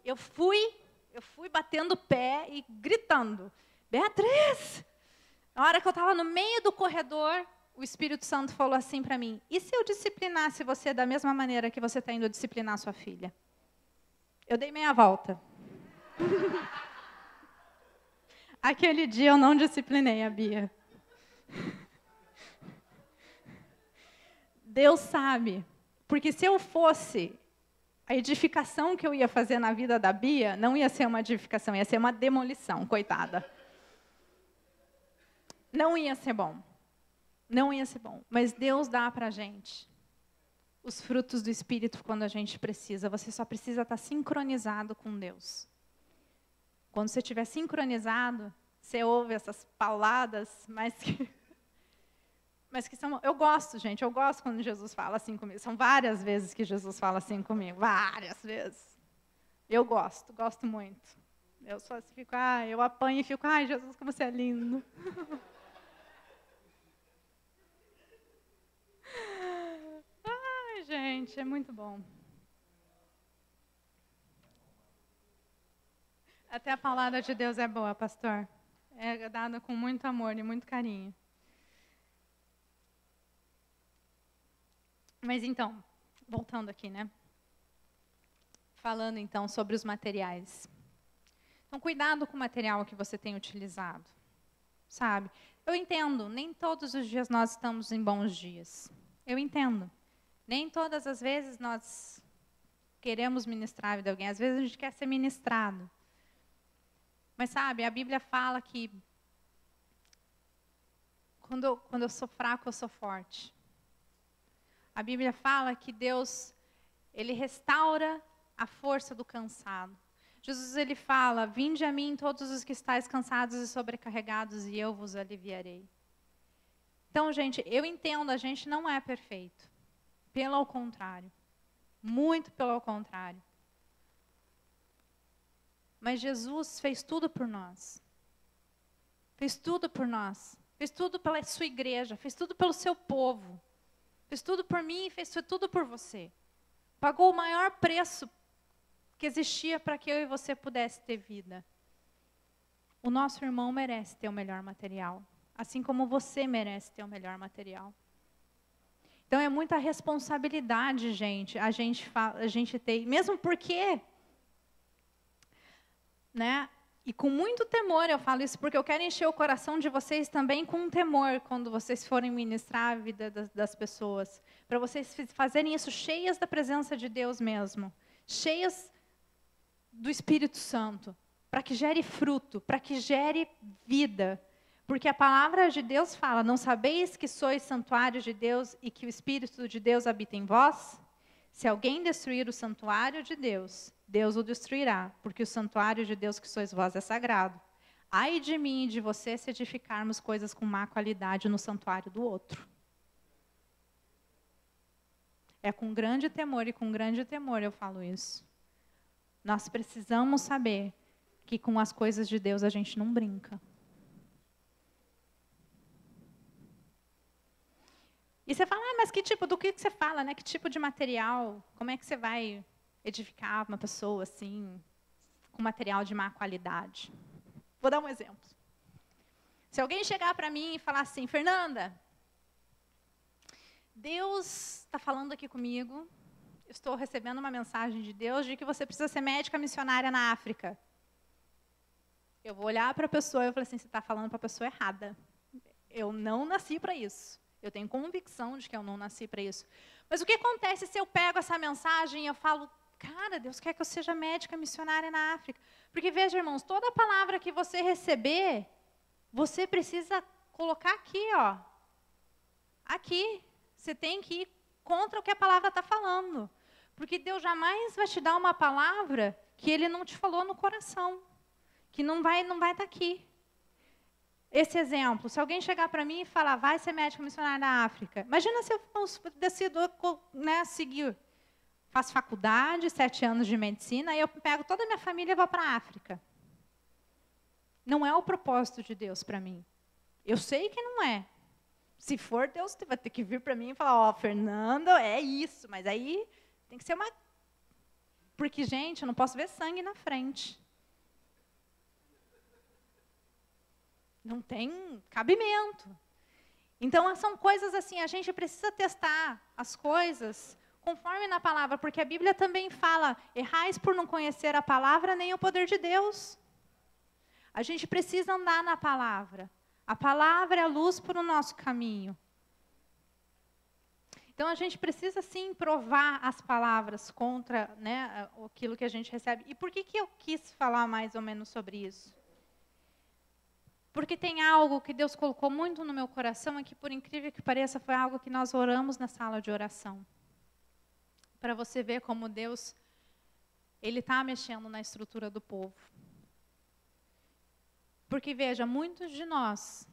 Eu fui batendo o pé e gritando: Beatriz! Na hora que eu estava no meio do corredor, o Espírito Santo falou assim para mim: e se eu disciplinasse você da mesma maneira que você está indo disciplinar sua filha? Eu dei meia volta. Aquele dia eu não disciplinei a Bia. Deus sabe, porque se eu fosse, a edificação que eu ia fazer na vida da Bia não ia ser uma edificação, ia ser uma demolição, coitada. Não ia ser bom. Não ia ser bom. Mas Deus dá para a gente os frutos do Espírito quando a gente precisa. Você só precisa estar sincronizado com Deus. Quando você estiver sincronizado, você ouve essas pauladas, mas que são... Eu gosto, gente. Eu gosto quando Jesus fala assim comigo. São várias vezes que Jesus fala assim comigo. Várias vezes. Eu gosto muito. Eu só fico, eu apanho e fico, Jesus, como você é lindo. Gente, é muito bom. Até a palavra de Deus é boa, pastor. É dada com muito amor e muito carinho. Mas então, voltando aqui, né? Falando então sobre os materiais. Então, cuidado com o material que você tem utilizado. Sabe? Eu entendo, nem todos os dias nós estamos em bons dias. Eu entendo. Nem todas as vezes nós queremos ministrar a vida de alguém. Às vezes a gente quer ser ministrado. Mas, sabe, a Bíblia fala que quando eu sou fraco, eu sou forte. A Bíblia fala que Deus, Ele restaura a força do cansado. Jesus, Ele fala, vinde a mim todos os que estáis cansados e sobrecarregados, e eu vos aliviarei. Então, gente, eu entendo, a gente não é perfeito. Pelo contrário. Muito pelo contrário. Mas Jesus fez tudo por nós. Fez tudo por nós. Fez tudo pela sua igreja. Fez tudo pelo seu povo. Fez tudo por mim e fez tudo por você. Pagou o maior preço que existia para que eu e você pudesse ter vida. O nosso irmão merece ter o melhor material. Assim como você merece ter o melhor material. Então, é muita responsabilidade, gente, a gente ter, mesmo porque, né, e com muito temor eu falo isso, porque eu quero encher o coração de vocês também com temor, quando vocês forem ministrar a vida das pessoas, para vocês fazerem isso cheias da presença de Deus mesmo, cheias do Espírito Santo, para que gere fruto, para que gere vida. Porque a palavra de Deus fala, não sabeis que sois santuário de Deus e que o Espírito de Deus habita em vós? Se alguém destruir o santuário de Deus, Deus o destruirá, porque o santuário de Deus que sois vós é sagrado. Ai de mim e de você se edificarmos coisas com má qualidade no santuário do outro. É com grande temor e com grande temor eu falo isso. Nós precisamos saber que com as coisas de Deus a gente não brinca. E você fala, mas que tipo, do que você fala, né? Que tipo de material? Como é que você vai edificar uma pessoa assim, com material de má qualidade? Vou dar um exemplo. Se alguém chegar para mim e falar assim, Fernanda, Deus está falando aqui comigo, eu estou recebendo uma mensagem de Deus de que você precisa ser médica missionária na África. Eu vou olhar para a pessoa e eu falo assim, você está falando para a pessoa errada. Eu não nasci para isso. Eu tenho convicção de que eu não nasci para isso. Mas o que acontece se eu pego essa mensagem e eu falo, cara, Deus quer que eu seja médica missionária na África? Porque, veja, irmãos, toda palavra que você receber, você precisa colocar aqui, ó. Aqui. Você tem que ir contra o que a palavra está falando. Porque Deus jamais vai te dar uma palavra que Ele não te falou no coração. Que não vai estar aqui. Esse exemplo, se alguém chegar para mim e falar, vai ser médico missionário na África. Imagina se eu decido, né, seguir, faço faculdade, 7 anos de medicina, aí eu pego toda a minha família e vou para a África. Não é o propósito de Deus para mim. Eu sei que não é. Se for, Deus vai ter que vir para mim e falar, Fernando, é isso, mas aí tem que ser uma... Porque, gente, eu não posso ver sangue na frente. Não tem cabimento. Então, são coisas assim, a gente precisa testar as coisas conforme na palavra, porque a Bíblia também fala, errais por não conhecer a palavra nem o poder de Deus. A gente precisa andar na palavra. A palavra é a luz para o nosso caminho. Então, a gente precisa, sim, provar as palavras contra, né, aquilo que a gente recebe. E por que eu quis falar mais ou menos sobre isso? Porque tem algo que Deus colocou muito no meu coração e que, por incrível que pareça, foi algo que nós oramos na sala de oração. Para você ver como Deus, Ele está mexendo na estrutura do povo. Porque, veja, muitos de nós,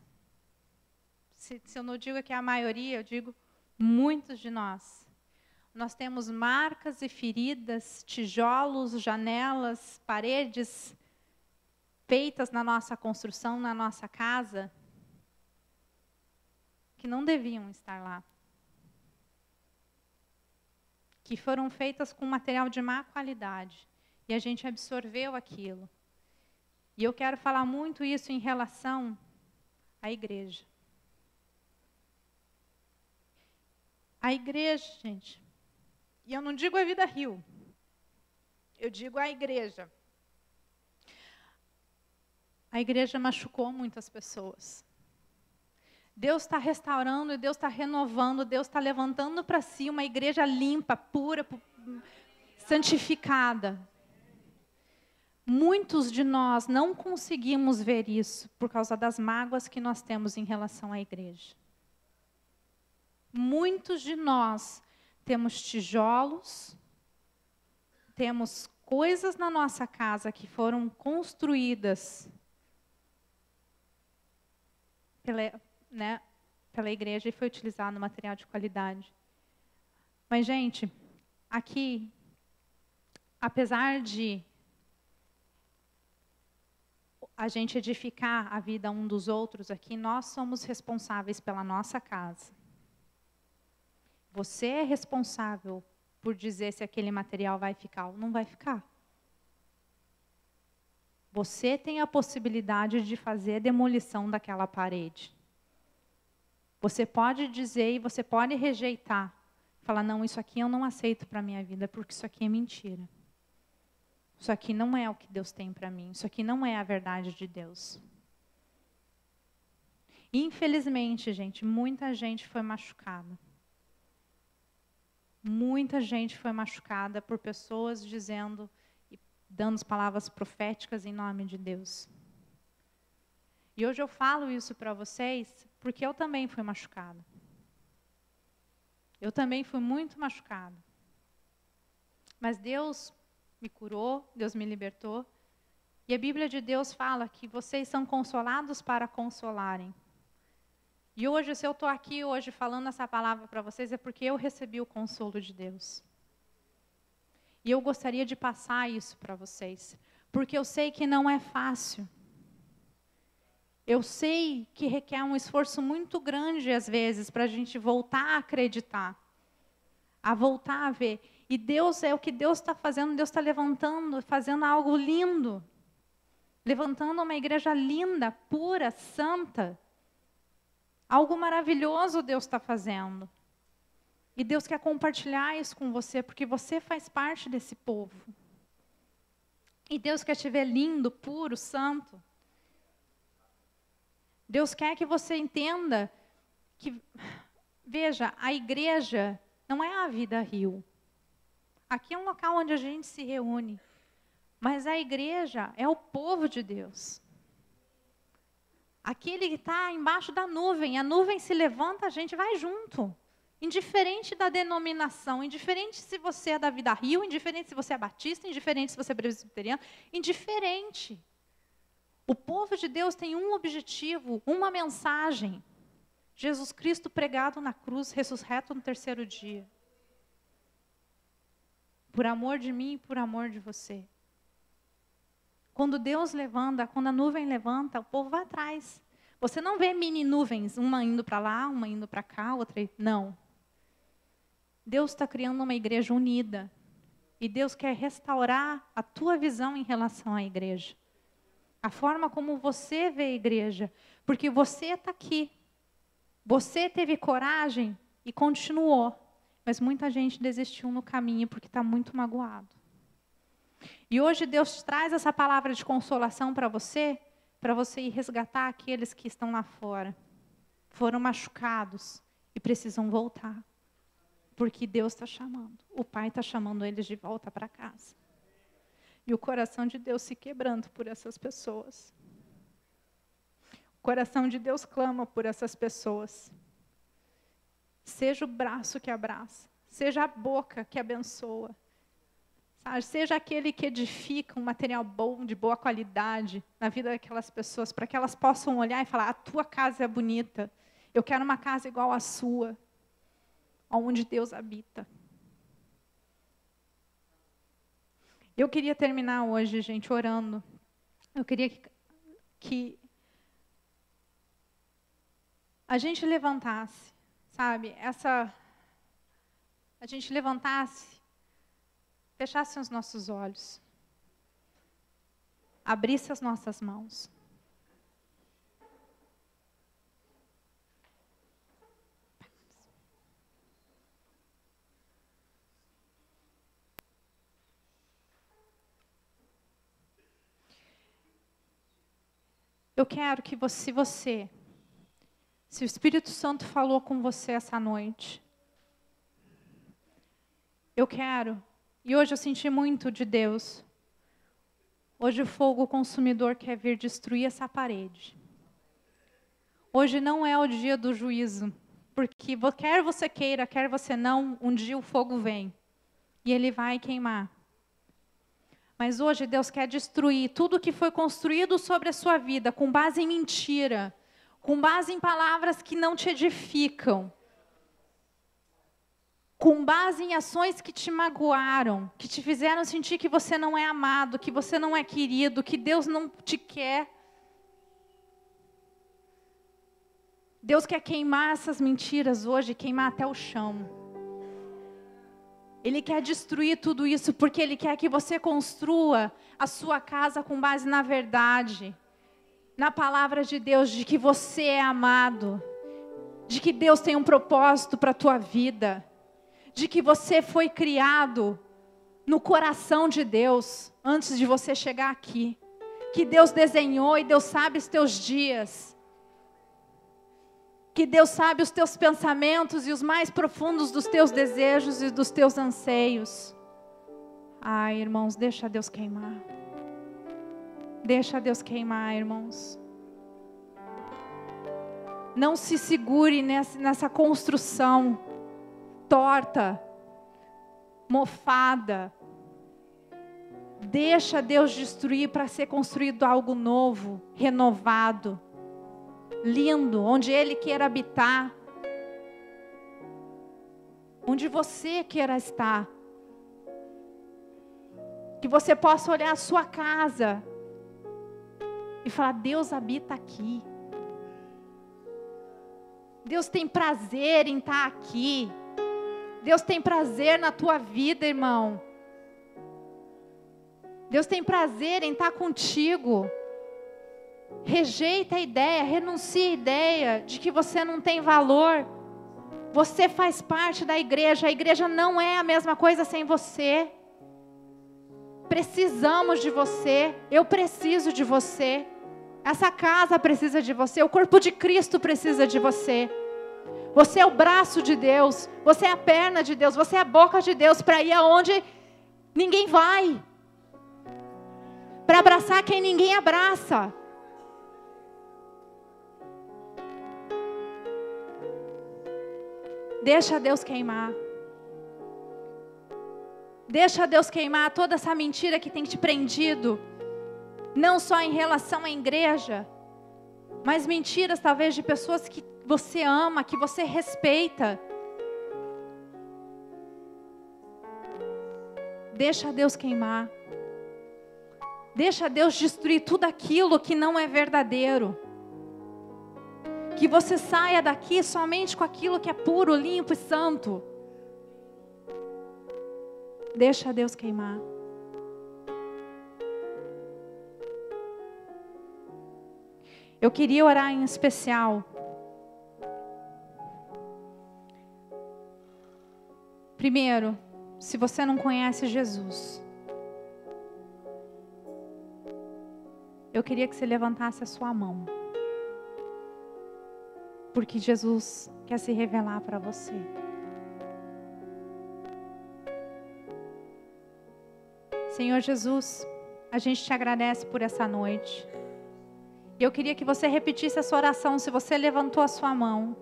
se eu não digo que é a maioria, eu digo muitos de nós temos marcas e feridas, tijolos, janelas, paredes feitas na nossa construção, na nossa casa, que não deviam estar lá. Que foram feitas com material de má qualidade. E a gente absorveu aquilo. E eu quero falar muito isso em relação à igreja. A igreja, gente, e eu não digo a Vida Rio, eu digo a igreja. A igreja machucou muitas pessoas. Deus está restaurando e Deus está renovando, Deus está levantando para si uma igreja limpa, pura, santificada. Muitos de nós não conseguimos ver isso por causa das mágoas que nós temos em relação à igreja. Muitos de nós temos tijolos, temos coisas na nossa casa que foram construídas pela igreja e foi utilizado material de qualidade. Mas, gente, aqui, apesar de a gente edificar a vida um dos outros aqui, nós somos responsáveis pela nossa casa. Você é responsável por dizer se aquele material vai ficar ou não vai ficar. Você tem a possibilidade de fazer a demolição daquela parede. Você pode dizer e você pode rejeitar. Falar, não, isso aqui eu não aceito para a minha vida, porque isso aqui é mentira. Isso aqui não é o que Deus tem para mim. Isso aqui não é a verdade de Deus. Infelizmente, gente, muita gente foi machucada. Muita gente foi machucada por pessoas dizendo e dando palavras proféticas em nome de Deus. E hoje eu falo isso para vocês porque eu também fui machucada. Eu também fui muito machucada. Mas Deus me curou, Deus me libertou. E a Bíblia de Deus fala que vocês são consolados para consolarem. E hoje, se eu estou aqui hoje falando essa palavra para vocês, é porque eu recebi o consolo de Deus. E eu gostaria de passar isso para vocês. Porque eu sei que não é fácil. Eu sei que requer um esforço muito grande, às vezes, para a gente voltar a acreditar. A voltar a ver. E Deus, é o que Deus está fazendo, Deus está levantando, fazendo algo lindo. Levantando uma igreja linda, pura, santa. Algo maravilhoso Deus está fazendo. E Deus quer compartilhar isso com você, porque você faz parte desse povo. E Deus quer te ver lindo, puro, santo. Deus quer que você entenda que, veja, a igreja não é a Vida Rio. Aqui é um local onde a gente se reúne. Mas a igreja é o povo de Deus. Aquele que está embaixo da nuvem, a nuvem se levanta, a gente vai junto. Indiferente da denominação, indiferente se você é da Vida Rio, indiferente se você é batista, indiferente se você é presbiteriano, indiferente. O povo de Deus tem um objetivo, uma mensagem. Jesus Cristo pregado na cruz, ressurreto no terceiro dia. Por amor de mim e por amor de você. Quando Deus levanta, quando a nuvem levanta, o povo vai atrás. Você não vê mini nuvens, uma indo para lá, uma indo para cá, outra... Não. Deus está criando uma igreja unida. E Deus quer restaurar a tua visão em relação à igreja. A forma como você vê a igreja. Porque você está aqui. Você teve coragem e continuou. Mas muita gente desistiu no caminho porque está muito magoado. E hoje Deus traz essa palavra de consolação para você ir resgatar aqueles que estão lá fora. Foram machucados e precisam voltar. Porque Deus está chamando. O Pai está chamando eles de volta para casa. E o coração de Deus se quebrando por essas pessoas. coração de Deus clama por essas pessoas. Seja o braço que abraça, seja a boca que abençoa, sabe? Seja aquele que edifica um material bom, de boa qualidade na vida daquelas pessoas, para que elas possam olhar e falar: a tua casa é bonita, eu quero uma casa igual à sua, onde Deus habita. Eu queria terminar hoje, gente, orando. Eu queria que a gente levantasse, sabe? A gente levantasse, fechasse os nossos olhos, abrisse as nossas mãos. Eu quero que se o Espírito Santo falou com você essa noite, eu quero, e hoje eu senti muito de Deus, hoje o fogo consumidor quer vir destruir essa parede. Hoje não é o dia do juízo, porque quer você queira, quer você não, um dia o fogo vem, e ele vai queimar. Mas hoje Deus quer destruir tudo que foi construído sobre a sua vida, com base em mentira, com base em palavras que não te edificam, com base em ações que te magoaram, que te fizeram sentir que você não é amado, que você não é querido, que Deus não te quer. Deus quer queimar essas mentiras hoje, queimar até o chão. Ele quer destruir tudo isso, porque Ele quer que você construa a sua casa com base na verdade, na palavra de Deus, de que você é amado, de que Deus tem um propósito para a tua vida, de que você foi criado no coração de Deus, antes de você chegar aqui, que Deus desenhou e Deus sabe os teus dias, que Deus sabe os teus pensamentos e os mais profundos dos teus desejos e dos teus anseios. Ai, irmãos, deixa Deus queimar. Deixa Deus queimar, irmãos. Não se segure nessa construção torta, mofada. Deixa Deus destruir para ser construído algo novo, renovado, lindo, onde Ele queira habitar, onde você queira estar. Que você possa olhar a sua casa e falar: Deus habita aqui. Deus tem prazer em estar aqui. Deus tem prazer na tua vida, irmão. Deus tem prazer em estar contigo. Rejeita a ideia, renuncia a ideia de que você não tem valor. Você faz parte da igreja. A igreja não é a mesma coisa sem você. Precisamos de você. Eu preciso de você. Essa casa precisa de você. O corpo de Cristo precisa de você. Você é o braço de Deus. Você é a perna de Deus. Você é a boca de Deus para ir aonde ninguém vai. Para abraçar quem ninguém abraça. Deixa Deus queimar. Deixa Deus queimar toda essa mentira que tem te prendido. Não só em relação à igreja, mas mentiras talvez de pessoas que você ama, que você respeita. Deixa Deus queimar. Deixa Deus destruir tudo aquilo que não é verdadeiro. Que você saia daqui somente com aquilo que é puro, limpo e santo. Deixa Deus queimar. Eu queria orar em especial. Primeiro, se você não conhece Jesus, eu queria que você levantasse a sua mão. Porque Jesus quer se revelar para você. Senhor Jesus, a gente te agradece por essa noite. E eu queria que você repetisse essa oração, se você levantou a sua mão.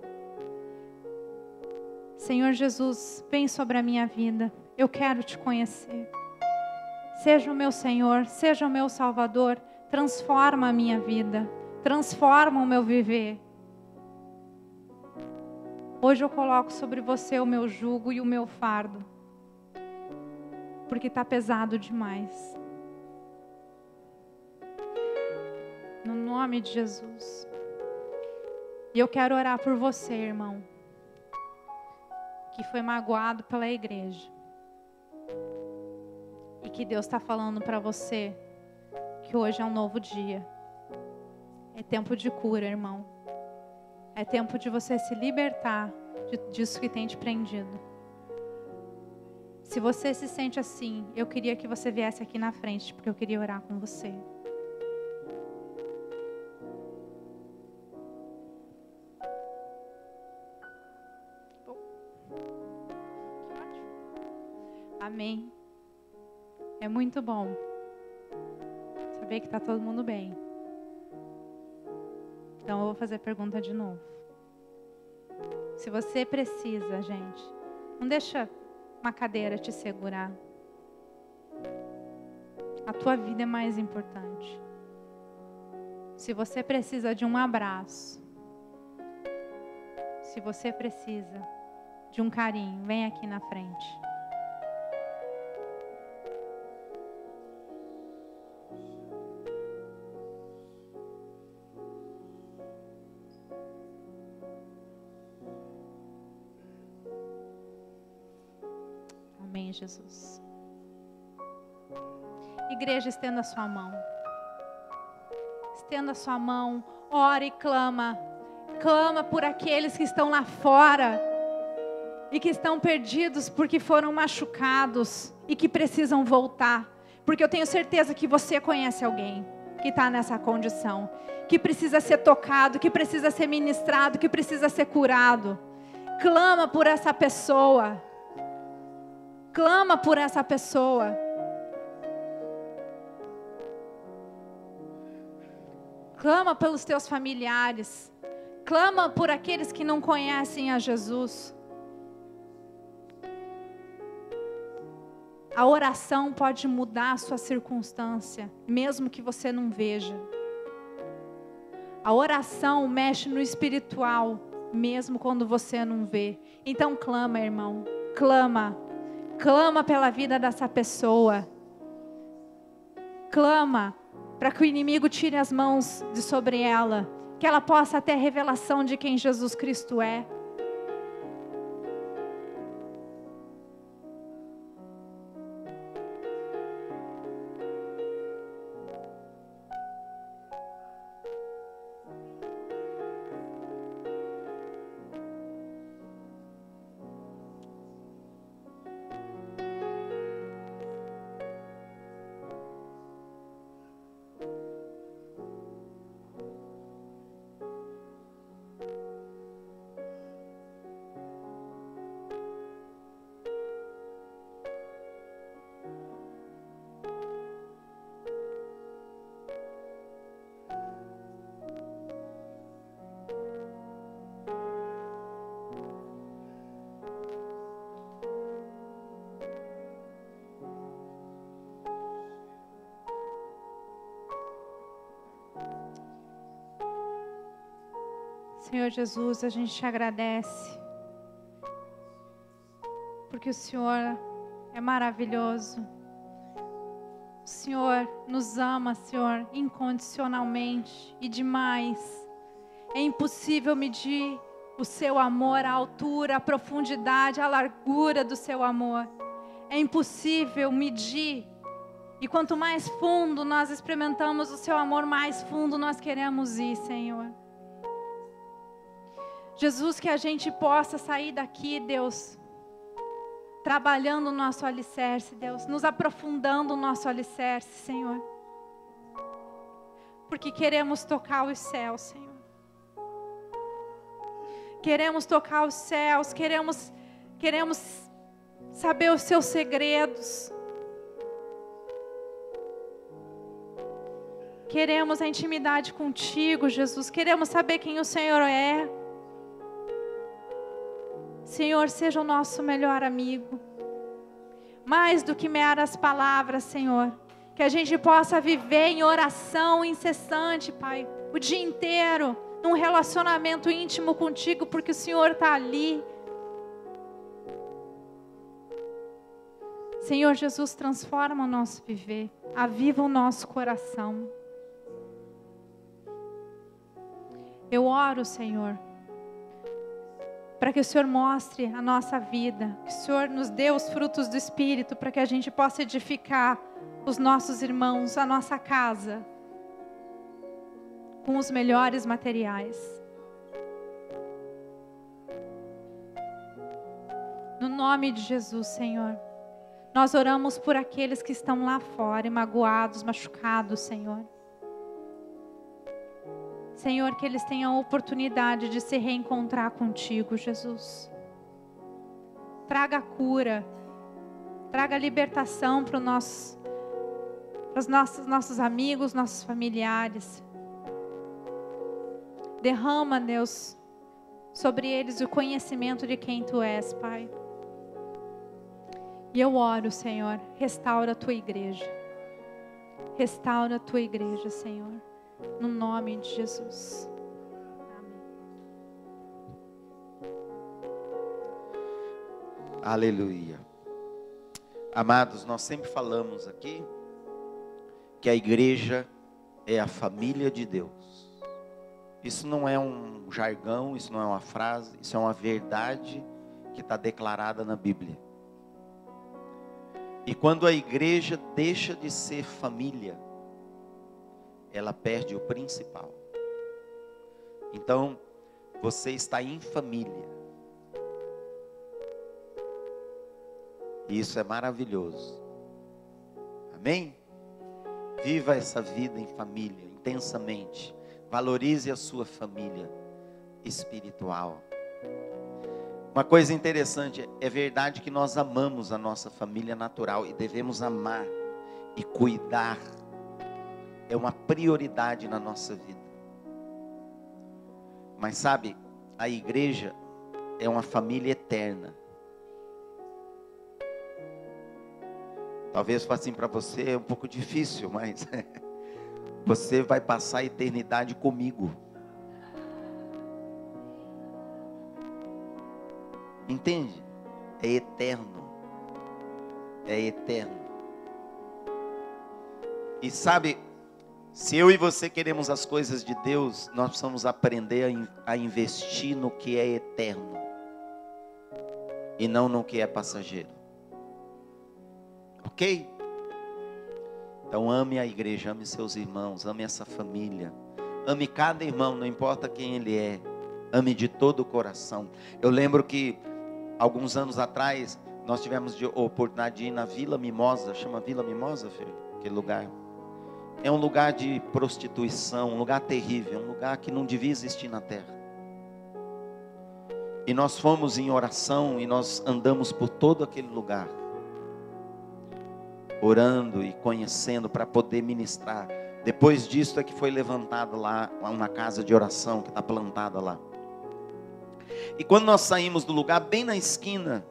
Senhor Jesus, vem sobre a minha vida. Eu quero te conhecer. Seja o meu Senhor, seja o meu Salvador. Transforma a minha vida. Transforma o meu viver. Hoje eu coloco sobre você o meu jugo e o meu fardo. Porque está pesado demais. No nome de Jesus. E eu quero orar por você, irmão, que foi magoado pela igreja. E que Deus está falando para você que hoje é um novo dia. É tempo de cura, irmão. É tempo de você se libertar disso que tem te prendido. Se você se sente assim, eu queria que você viesse aqui na frente, porque eu queria orar com você. Amém. É muito bom saber que está todo mundo bem. Então eu vou fazer a pergunta de novo. Se você precisa, gente, não deixa uma cadeira te segurar. A tua vida é mais importante. Se você precisa de um abraço, se você precisa de um carinho, vem aqui na frente. Amém, Jesus. Igreja, estenda a sua mão. Estenda a sua mão, ora e clama. Clama por aqueles que estão lá fora e que estão perdidos porque foram machucados e que precisam voltar. Porque eu tenho certeza que você conhece alguém que está nessa condição, que precisa ser tocado, que precisa ser ministrado, que precisa ser curado. Clama por essa pessoa. Clama por essa pessoa. Clama pelos teus familiares. Clama por aqueles que não conhecem a Jesus. A oração pode mudar a sua circunstância, mesmo que você não veja. A oração mexe no espiritual, mesmo quando você não vê. Então clama, irmão. Clama. Clama pela vida dessa pessoa. Clama para que o inimigo tire as mãos de sobre ela. Que ela possa ter revelação de quem Jesus Cristo é. Senhor Jesus, a gente te agradece, porque o Senhor é maravilhoso. O Senhor nos ama, Senhor, incondicionalmente e demais. É impossível medir o seu amor, a altura, a profundidade, a largura do seu amor. É impossível medir. E quanto mais fundo nós experimentamos o seu amor, mais fundo nós queremos ir, Senhor. Jesus, que a gente possa sair daqui, Deus, trabalhando o nosso alicerce, Deus, nos aprofundando o nosso alicerce, Senhor. Porque queremos tocar os céus, Senhor. Queremos tocar os céus, queremos saber os seus segredos. Queremos a intimidade contigo, Jesus. Queremos saber quem o Senhor é. Senhor, seja o nosso melhor amigo. Mais do que meras palavras, Senhor. Que a gente possa viver em oração incessante, Pai. O dia inteiro, num relacionamento íntimo contigo, porque o Senhor está ali. Senhor Jesus, transforma o nosso viver. Aviva o nosso coração. Eu oro, Senhor, para que o Senhor mostre a nossa vida, que o Senhor nos dê os frutos do Espírito, para que a gente possa edificar os nossos irmãos, a nossa casa, com os melhores materiais. No nome de Jesus, Senhor, nós oramos por aqueles que estão lá fora, magoados, machucados, Senhor. Senhor, que eles tenham a oportunidade de se reencontrar contigo, Jesus. Traga cura, traga libertação para os nossos amigos, nossos familiares. Derrama, Deus, sobre eles o conhecimento de quem Tu és, Pai. E eu oro, Senhor, restaura a Tua igreja. Restaura a Tua igreja, Senhor. No nome de Jesus. Amém.
Aleluia. Amados, nós sempre falamos aqui que a igreja é a família de Deus. Isso não é um jargão, isso não é uma frase, isso é uma verdade que está declarada na Bíblia. E quando a igreja deixa de ser família, ela perde o principal. Então, você está em família. E isso é maravilhoso. Amém? Viva essa vida em família, intensamente. Valorize a sua família espiritual. Uma coisa interessante, é verdade que nós amamos a nossa família natural e devemos amar e cuidar. É uma prioridade na nossa vida. Mas sabe, a igreja é uma família eterna. Talvez faça assim para você, é um pouco difícil, mas você vai passar a eternidade comigo. Entende? É eterno. É eterno. E sabe, se eu e você queremos as coisas de Deus, nós precisamos aprender a investir no que é eterno e não no que é passageiro. Ok? Então ame a igreja, ame seus irmãos, ame essa família. Ame cada irmão, não importa quem ele é. Ame de todo o coração. Eu lembro que alguns anos atrás nós tivemos a oportunidade de ir na Vila Mimosa. Chama Vila Mimosa, filho? Aquele lugar. É um lugar de prostituição, um lugar terrível, um lugar que não devia existir na terra. E nós fomos em oração e nós andamos por todo aquele lugar, orando e conhecendo para poder ministrar. Depois disso é que foi levantada lá uma casa de oração que está plantada lá. E quando nós saímos do lugar, bem na esquina,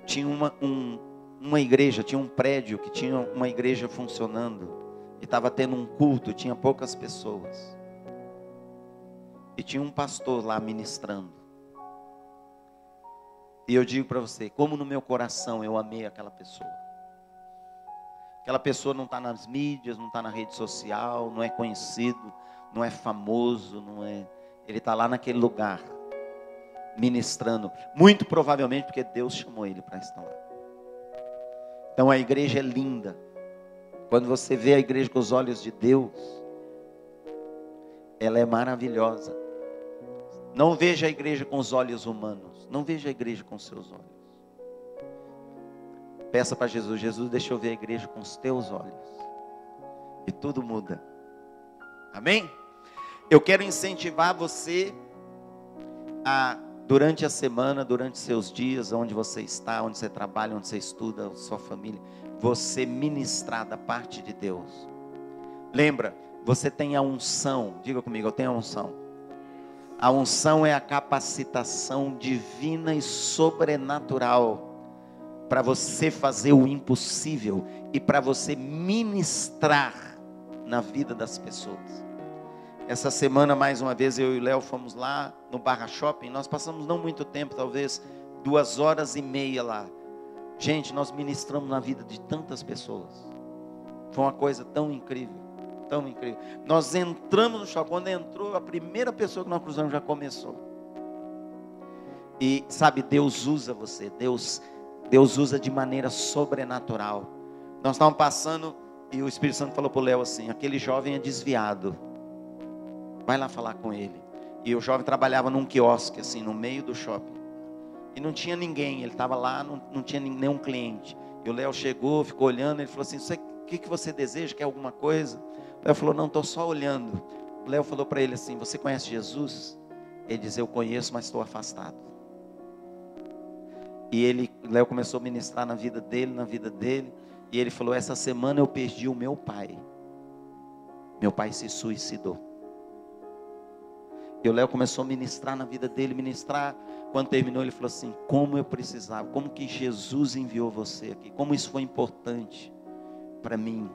tinha uma igreja, tinha um prédio que tinha uma igreja funcionando. E estava tendo um culto, tinha poucas pessoas. E tinha um pastor lá ministrando. E eu digo para você, como no meu coração eu amei aquela pessoa. Aquela pessoa não está nas mídias, não está na rede social, não é conhecido, não é famoso, não é... Ele está lá naquele lugar, ministrando. Muito provavelmente porque Deus chamou ele para estar lá. Então a igreja é linda. Quando você vê a igreja com os olhos de Deus, ela é maravilhosa. Não veja a igreja com os olhos humanos. Não veja a igreja com os seus olhos. Peça para Jesus, Jesus, deixa eu ver a igreja com os teus olhos. E tudo muda. Amém? Eu quero incentivar você a, durante a semana, durante seus dias, onde você está, onde você trabalha, onde você estuda, sua família, você ministrar da parte de Deus. Lembra, Você tem a unção. Diga comigo, eu tenho a unção. A unção é a capacitação divina e sobrenatural para você fazer o impossível e para você ministrar na vida das pessoas. Essa semana, mais uma vez, eu e o Léo fomos lá no Barra Shopping. Nós passamos não muito tempo, talvez 2h30 lá. Gente, nós ministramos na vida de tantas pessoas. Foi uma coisa tão incrível, tão incrível. Nós entramos no shopping, quando entrou, a primeira pessoa que nós cruzamos já começou. E sabe, Deus usa você, Deus usa de maneira sobrenatural. Nós estávamos passando e o Espírito Santo falou para o Léo assim: aquele jovem é desviado, vai lá falar com ele. E o jovem trabalhava num quiosque assim, no meio do shopping. E não tinha ninguém, ele estava lá, não tinha nenhum cliente. E o Léo chegou, ficou olhando, ele falou assim: o que você deseja, quer alguma coisa? O Léo falou: não, estou só olhando. O Léo falou para ele assim: você conhece Jesus? Ele disse: eu conheço, mas estou afastado. E o Léo começou a ministrar na vida dele, e ele falou: essa semana eu perdi o meu pai. Meu pai se suicidou. E o Léo começou a ministrar na vida dele, Quando terminou, ele falou assim: como eu precisava, como que Jesus enviou você aqui, como isso foi importante para mim.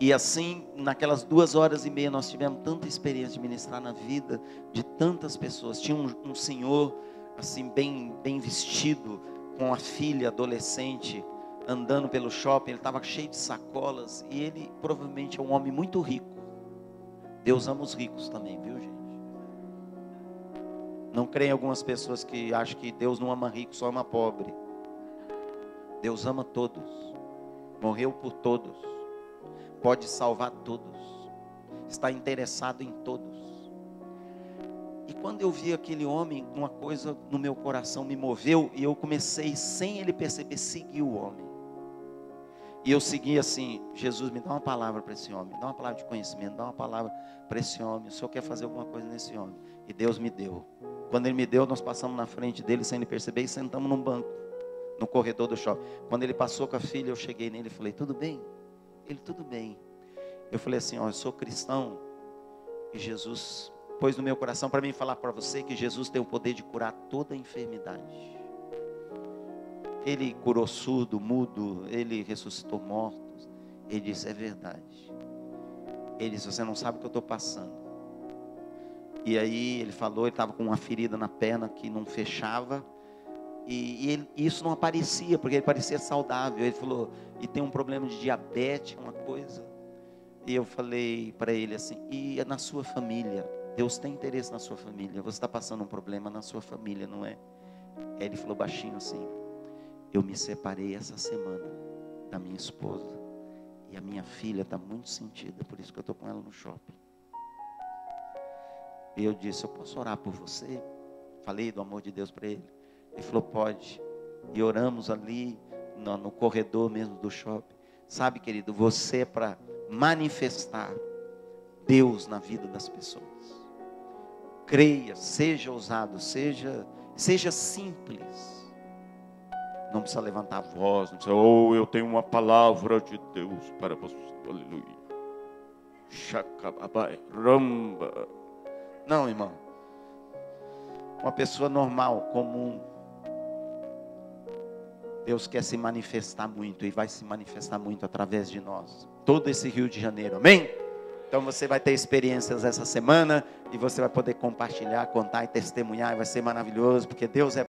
E assim, naquelas 2h30, nós tivemos tanta experiência de ministrar na vida de tantas pessoas. Tinha um senhor, assim, bem vestido, com a filha adolescente, andando pelo shopping. Ele estava cheio de sacolas, e ele provavelmente é um homem muito rico. Deus ama os ricos também, viu, gente? Não creem algumas pessoas que acham que Deus não ama rico, só ama pobre. Deus ama todos. Morreu por todos. Pode salvar todos. Está interessado em todos. E quando eu vi aquele homem, uma coisa no meu coração me moveu. E eu comecei, sem ele perceber, seguir o homem. E eu segui assim: Jesus, me dá uma palavra para esse homem. Dá uma palavra de conhecimento, dá uma palavra para esse homem. O Senhor quer fazer alguma coisa nesse homem. E Deus me deu. Quando ele me deu, nós passamos na frente dele sem ele perceber e sentamos num banco, no corredor do shopping. Quando ele passou com a filha, eu cheguei nele e falei: tudo bem? Ele: tudo bem. Eu falei assim: eu sou cristão e Jesus pôs no meu coração para mim falar para você que Jesus tem o poder de curar toda enfermidade. Ele curou surdo, mudo, ele ressuscitou mortos. Ele disse: é verdade. Ele disse: você não sabe o que eu estou passando. E aí ele falou, ele estava com uma ferida na perna que não fechava. E isso não aparecia, porque ele parecia saudável. Ele falou: e tem um problema de diabetes, uma coisa. E eu falei para ele assim: e na sua família? Deus tem interesse na sua família. Você está passando um problema na sua família, não é? Aí ele falou baixinho assim: eu me separei essa semana da minha esposa. E a minha filha está muito sentida, por isso que eu estou com ela no shopping. E eu disse: eu posso orar por você? Falei do amor de Deus para ele. Ele falou: pode. E oramos ali no corredor mesmo do shopping. Sabe, querido, você é para manifestar Deus na vida das pessoas. Creia, seja ousado, seja simples. Não precisa levantar a voz, não precisa: oh, eu tenho uma palavra de Deus para você. Aleluia. Shakababai, ramba. Não, irmão. Uma pessoa normal, comum. Deus quer se manifestar muito e vai se manifestar muito através de nós. Todo esse Rio de Janeiro, amém? Então você vai ter experiências essa semana e você vai poder compartilhar, contar e testemunhar. E vai ser maravilhoso, porque Deus é